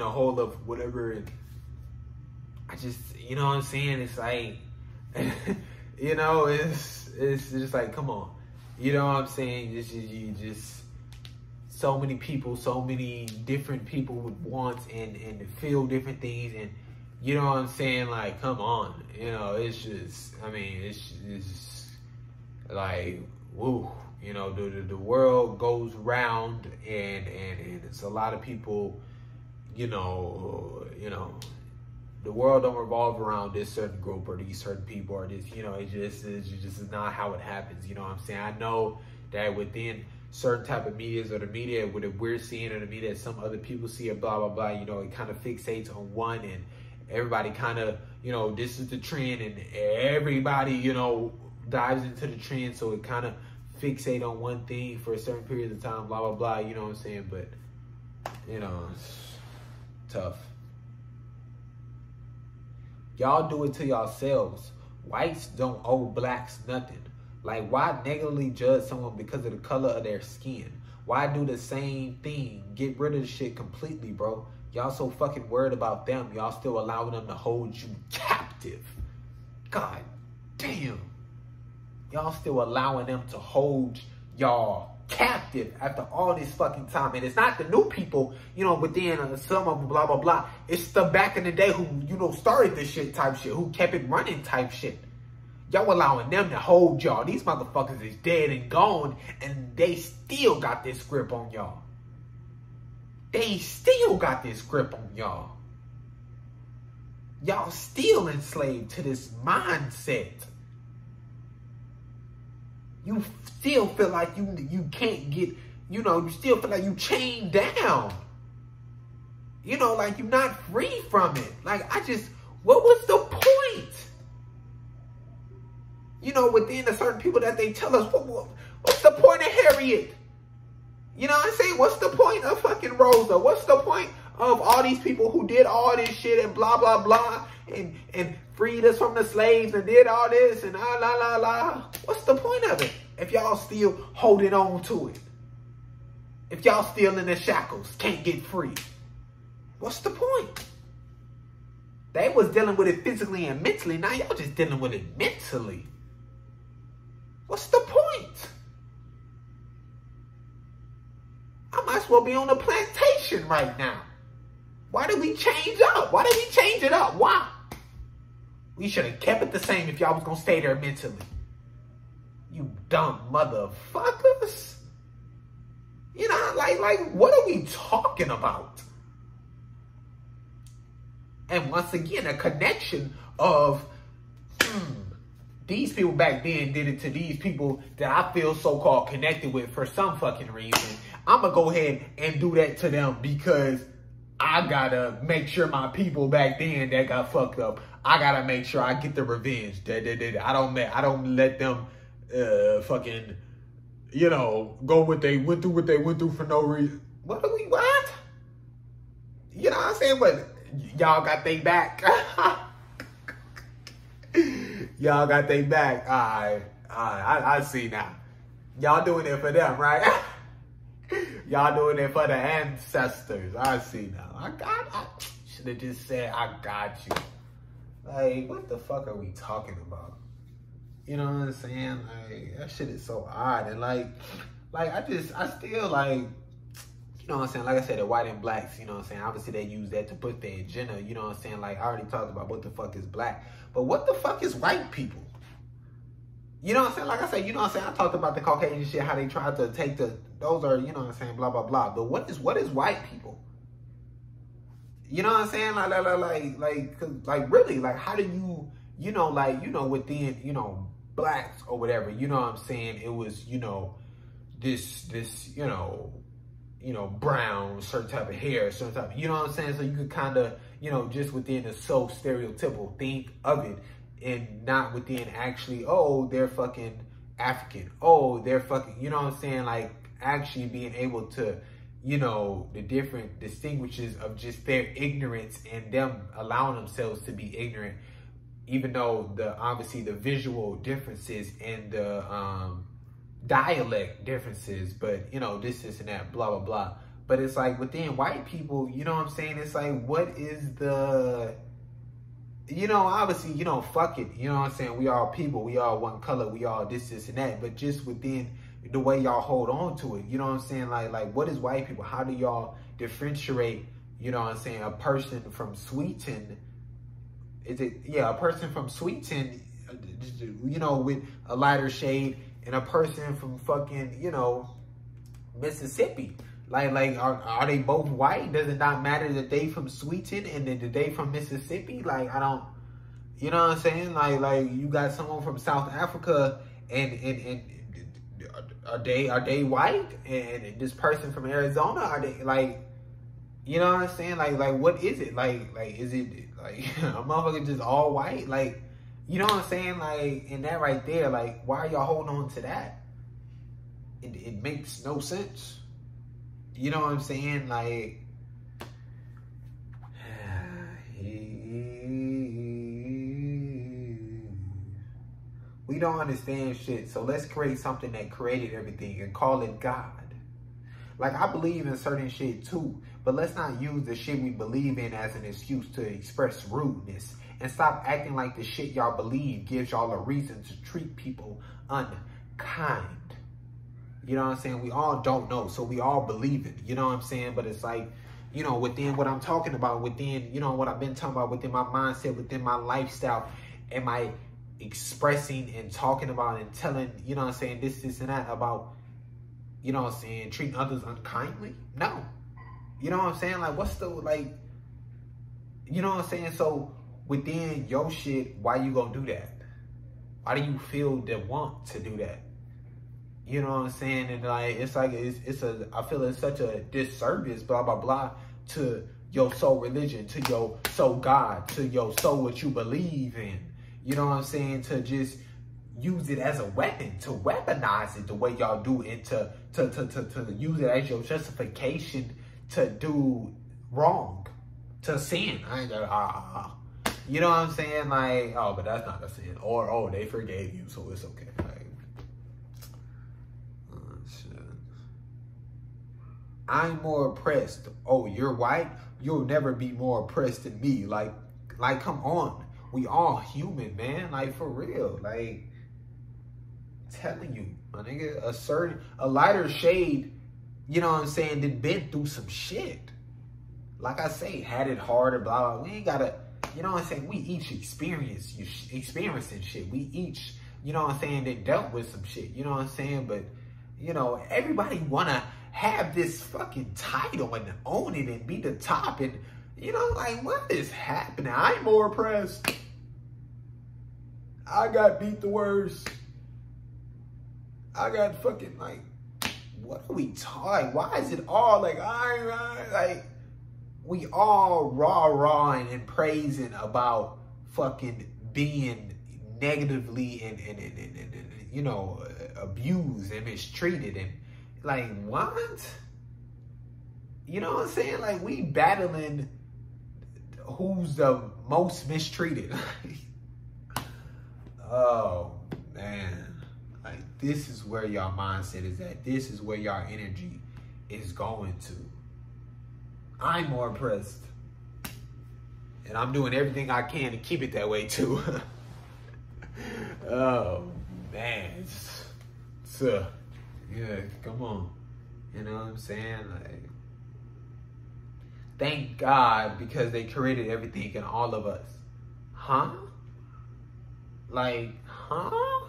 a whole of whatever, and I just, you know what I'm saying? It's like, you know, it's just like, come on. You know what I'm saying? You just so many people, so many different people with wants and feel different things, and you know what I'm saying? Like, come on. You know, it's just, I mean, it's just like, woo. You know, the world goes round, and it's a lot of people, you know, the world don't revolve around this certain group or these certain people or this, you know, it just is not how it happens. You know what I'm saying? I know that within certain type of medias or the media, what we're seeing or the media, some other people see it, blah, blah, blah, you know, it kind of fixates on one, and everybody kind of, you know, this is the trend, and everybody, you know, dives into the trend, so it kind of fixate on one thing for a certain period of time, blah, blah, blah, you know what I'm saying? But, you know, it's tough. Y'all do it to yourselves. Whites don't owe blacks nothing. Like, why negatively judge someone because of the color of their skin? Why do the same thing? Get rid of the shit completely, bro. Y'all so fucking worried about them. Y'all still allowing them to hold you captive. God damn. Y'all still allowing them to hold y'all captive after all this fucking time. And it's not the new people, you know, within some of them, blah, blah, blah. It's the back in the day who, you know, started this shit type shit, who kept it running type shit. Y'all allowing them to hold y'all. These motherfuckers is dead and gone, and they still got this grip on y'all. They still got this grip on y'all. Y'all still enslaved to this mindset. You still feel like you can't get, you know, you still feel like you chained down. You know, like you're not free from it. Like, what was the point? You know, within the certain people that they tell us, what's the point of Harriet? You know what I'm saying? What's the point of fucking Rosa? What's the point of all these people who did all this shit and blah, blah, blah, and freed us from the slaves and did all this and la, la, la. What's the point of it if y'all still holding on to it? If y'all still in the shackles, can't get free? What's the point? They was dealing with it physically and mentally. Now y'all just dealing with it mentally. What's the point? I might as well be on a plantation right now. Why did we change up? Why did we change it up? Why? We should have kept it the same if y'all was going to stay there mentally. You dumb motherfuckers. You know, like, what are we talking about? And once again, a connection of, these people back then did it to these people that I feel so-called connected with for some fucking reason. I'm going to go ahead and do that to them because I got to make sure my people back then that got fucked up, I got to make sure I get the revenge. I don't let them fucking, you know, go what they went through for no reason. What? You know what I'm saying? But y'all got they back. Y'all got they back. I see now. Y'all doing it for them, right? Y'all doing it for the ancestors. I see now. I should have just said, I got you. Like, what the fuck are we talking about? You know what I'm saying? Like, that shit is so odd. And like I still like, you know what I'm saying? Like I said, the white and blacks, you know what I'm saying? Obviously they use that to put their agenda, you know what I'm saying? Like, I already talked about what the fuck is black. But what the fuck is white people? You know what I'm saying? Like I said, you know what I'm saying? I talked about the Caucasian shit, how they tried to take those are, you know what I'm saying, blah, blah, blah. But what is white people? You know what I'm saying? Like really, like, how do you, within, blacks or whatever, you know what I'm saying? It was, this, brown, certain type of hair, certain type of, you know what I'm saying? So you could kind of, just within the so stereotypical think of it and not within actually, oh, they're fucking African. Oh, they're fucking, you know what I'm saying? Like actually being able to, the different distinguishes of just their ignorance and them allowing themselves to be ignorant, even though obviously the visual differences and the dialect differences, but this and that, blah, blah, blah. But it's like within white people, you know what I'm saying? It's like, what is the, obviously, fuck it. You know what I'm saying? We all people, we all one color, we all this and that. But just within the way y'all hold on to it, you know what I'm saying? Like what is white people? How do y'all differentiate, you know what I'm saying, a person from Sweeton? A person from Sweeton, with a lighter shade, and a person from fucking, Mississippi. Like are they both white? Does it not matter that they from Sweeton and then they from Mississippi? Like, I don't, you know what I'm saying? Like you got someone from South Africa and are they white? And this person from Arizona, are they like, you know what I'm saying? Like what is it? Like is it like a motherfucker just all white? Like, you know what I'm saying? Like, in that right there, like, why are y'all holding on to that? It makes no sense. You know what I'm saying? Like, we don't understand shit. So let's create something that created everything and call it God. Like, I believe in certain shit too, but let's not use the shit we believe in as an excuse to express rudeness. And stop acting like the shit y'all believe gives y'all a reason to treat people unkind. You know what I'm saying? We all don't know, so we all believe it. You know what I'm saying? But it's like, within what I'm talking about, within, what I've been talking about, within my mindset, within my lifestyle, am I expressing and talking about and telling, you know what I'm saying, this and that about, you know what I'm saying, treating others unkindly? No. You know what I'm saying? Like, what's the, like, you know what I'm saying? So, within your shit, why you gonna do that? Why do you feel the want to do that? You know what I'm saying? And like, I feel it's such a disservice, blah, blah, blah, to your soul religion, to your soul God, to your soul what you believe in. You know what I'm saying? To just use it as a weapon, to weaponize it the way y'all do, and to use it as your justification to do wrong, to sin. I ain't got you know what I'm saying? Like, oh, but that's not a sin. Or, oh, they forgave you, so it's okay. Like, oh, shit. I'm more oppressed. Oh, you're white? You'll never be more oppressed than me. Like, come on. We all human, man. Like, for real. Like, telling you, my nigga, a lighter shade, you know what I'm saying, that been through some shit. Like I say, had it harder, blah, blah. We ain't gotta, you know what I'm saying? We each experiencing shit. We each, you know what I'm saying, that dealt with some shit. You know what I'm saying? But, everybody wanna have this fucking title and own it and be the top. And, like, what is happening? I'm more oppressed. I got beat the worst. I got fucking, like, what are we talking? Why is it all like, we all rah and praising about fucking being negatively and abused and mistreated, and like, what? You know what I'm saying? Like, we battling who's the most mistreated. Oh man, like, this is where y'all mindset is at. This is where y'all energy is going to. I'm more oppressed. And I'm doing everything I can to keep it that way too. Oh man. Yeah, come on. You know what I'm saying? Like, thank God, because they created everything in all of us. Huh? Like, huh?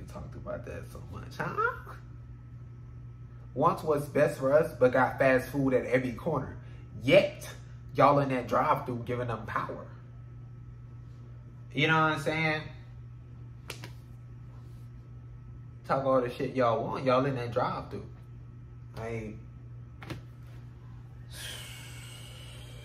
ain't talked about that so much, huh? Wants what's best for us, but got fast food at every corner. Yet, y'all in that drive-thru giving them power. You know what I'm saying? Talk all the shit y'all want. Y'all in that drive-thru. Like,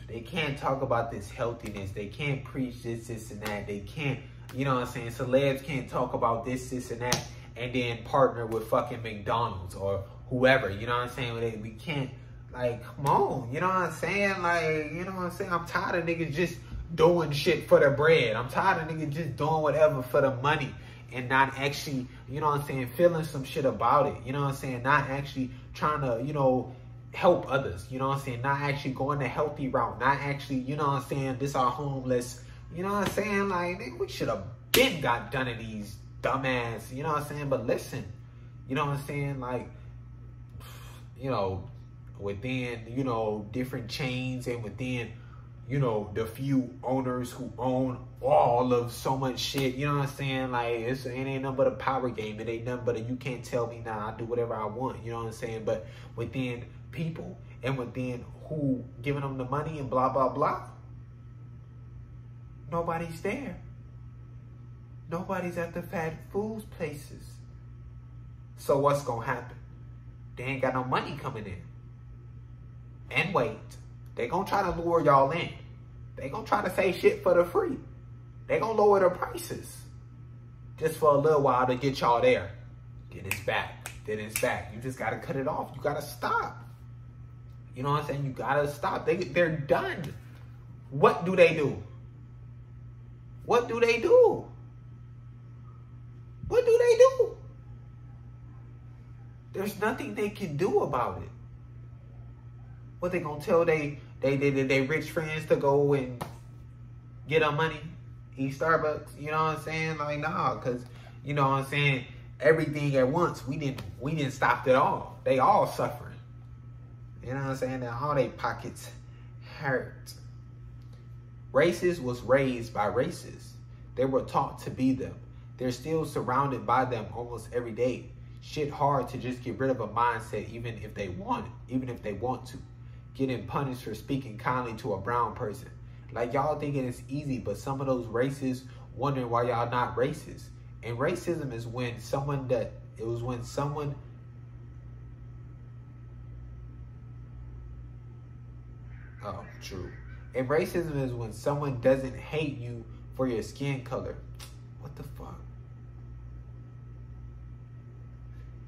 they can't talk about this healthiness. They can't preach this, and that. They can't, you know what I'm saying? Celebs can't talk about this, and that, and then partner with fucking McDonald's or whoever. You know what I'm saying? We can't, like, come on. You know what I'm saying? Like, you know what I'm saying? I'm tired of niggas just doing shit for the bread. I'm tired of niggas just doing whatever for the money and not actually, you know what I'm saying, feeling some shit about it. You know what I'm saying? Not actually trying to, you know, help others. You know what I'm saying? Not actually going the healthy route. Not actually, you know what I'm saying, this our homeless. You know what I'm saying? Like, nigga, we should have been got done of these dumbass, you know what I'm saying? But listen, you know what I'm saying? Like, you know, within, you know, different chains and within, you know, the few owners who own all of so much shit, you know what I'm saying? Like, it ain't nothing but a power game. It ain't nothing but you can't tell me now. I do whatever I want, you know what I'm saying? But within people and within who giving them the money and blah, blah, blah, nobody's there. Nobody's at the fast food places. So what's gonna happen? They ain't got no money coming in. And wait, they gonna try to lure y'all in. They gonna try to say shit for the free. They gonna lower the prices just for a little while to get y'all there. Then it's back. Then it's back. You just gotta cut it off. You gotta stop. You know what I'm saying? You gotta stop. They're done. What do they do? What do they do? What do they do? There's nothing they can do about it. What, they gonna tell they rich friends to go and get them money, eat Starbucks? You know what I'm saying? Like, nah, cause you know what I'm saying, everything at once. We didn't stop it all. They all suffering. You know what I'm saying? Now all they pockets hurt. Racists was raised by racists. They were taught to be them. They're still surrounded by them almost every day. Shit hard to just get rid of a mindset even if they want to. Getting punished for speaking kindly to a brown person. Like, y'all thinking it's easy, but some of those racists wondering why y'all not racist. And racism is when oh, true. And racism is when someone doesn't hate you for your skin color. What the fuck?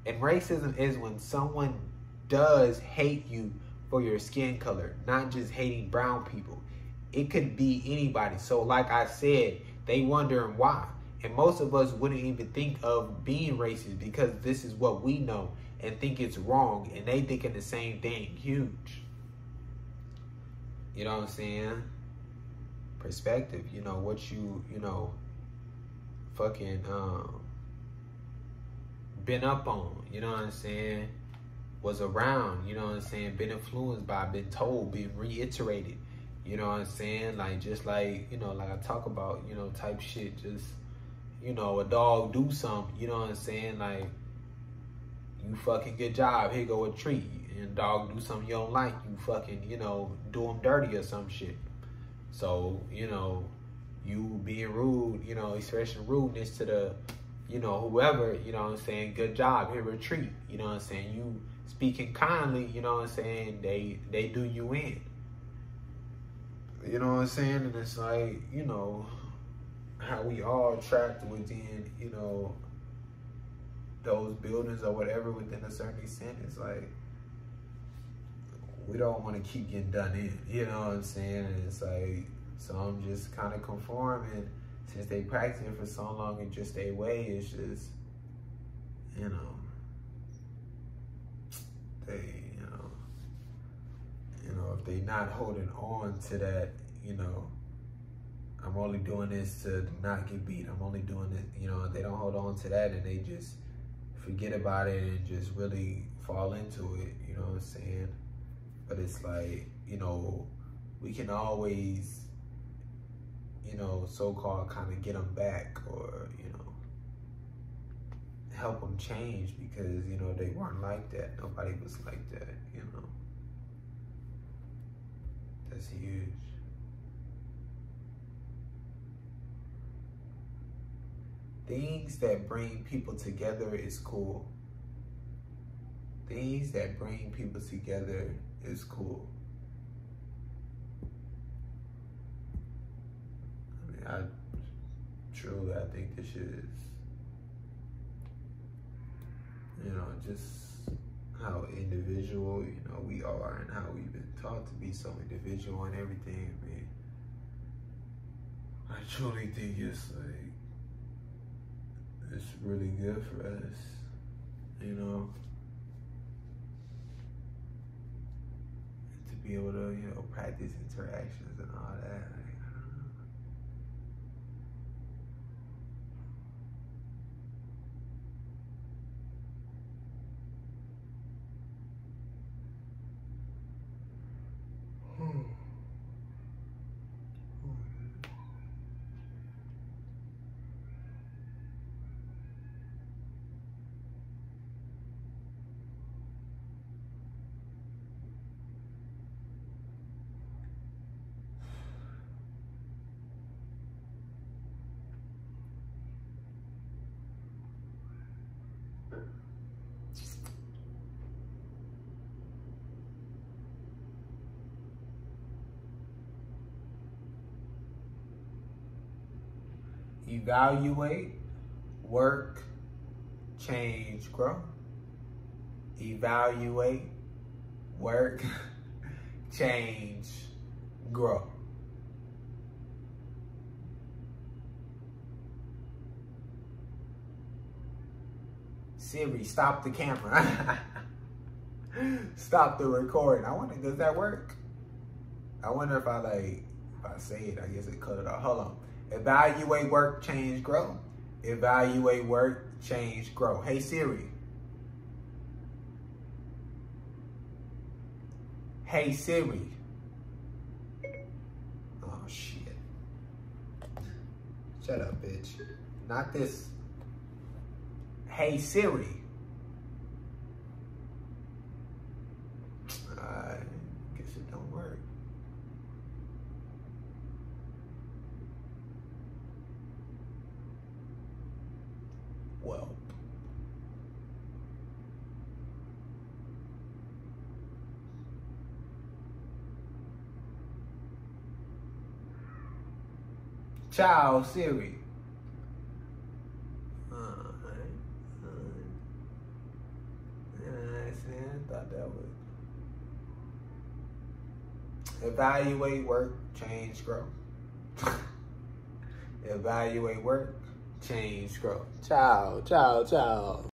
And racism is when someone does hate you for your skin color, not just hating brown people. It could be anybody. So like I said, they wondering why. And most of us wouldn't even think of being racist because this is what we know and think it's wrong. And they thinking the same thing. Huge. You know what I'm saying? Perspective. You know, what you know, fucking been up on. You know what I'm saying? Was around. You know what I'm saying? Been influenced by, been told, been reiterated. You know what I'm saying? Like, just like, you know, like I talk about, you know, type shit. Just, you know, a dog do something. You know what I'm saying? Like, you fucking good job. Here go a treat. And dog do something you don't like. You fucking, you know, do them dirty or some shit. So, you know, you being rude, you know, expressing rudeness to the, you know, whoever, you know what I'm saying? Good job. Here a treat. You know what I'm saying? You speaking kindly, you know what I'm saying? They do you in. You know what I'm saying? And it's like, you know, how we all trapped within, you know, those buildings or whatever within a certain extent. It's like, we don't want to keep getting done in. You know what I'm saying? And it's like, so I'm just kind of conforming. Since they practicing for so long and just their way, it's just, you know, if they not holding on to that, you know, I'm only doing this to not get beat. I'm only doing it, you know, they don't hold on to that and they just forget about it and just really fall into it, you know what I'm saying? But it's like, you know, we can always, you know, so-called kind of get them back or, you know, help them change, because, you know, they weren't like that. Nobody was like that, you know. That's huge. Things that bring people together is cool. Things that bring people together is cool. I mean, I think this shit is, you know, just how individual, you know, we are, and how we've been taught to be so individual and everything. I mean, I truly think it's like, it's really good for us, you know, to be able to, you know, practice interactions and all that. Like, I don't know. Evaluate, work, change, grow. Evaluate, work, change, grow. Siri, stop the camera. Stop the recording. I wonder, does that work? I wonder if I say it, I guess it cut it off. Hold on. Evaluate, work, change, grow. Evaluate, work, change, grow. Hey Siri. Hey Siri. Oh shit. Shut up, bitch. Not this. Hey Siri. I guess it don't work. Well. Ciao, Siri. I thought that was. Evaluate, work, change, grow. Evaluate, work, change, grow. Ciao, ciao, ciao.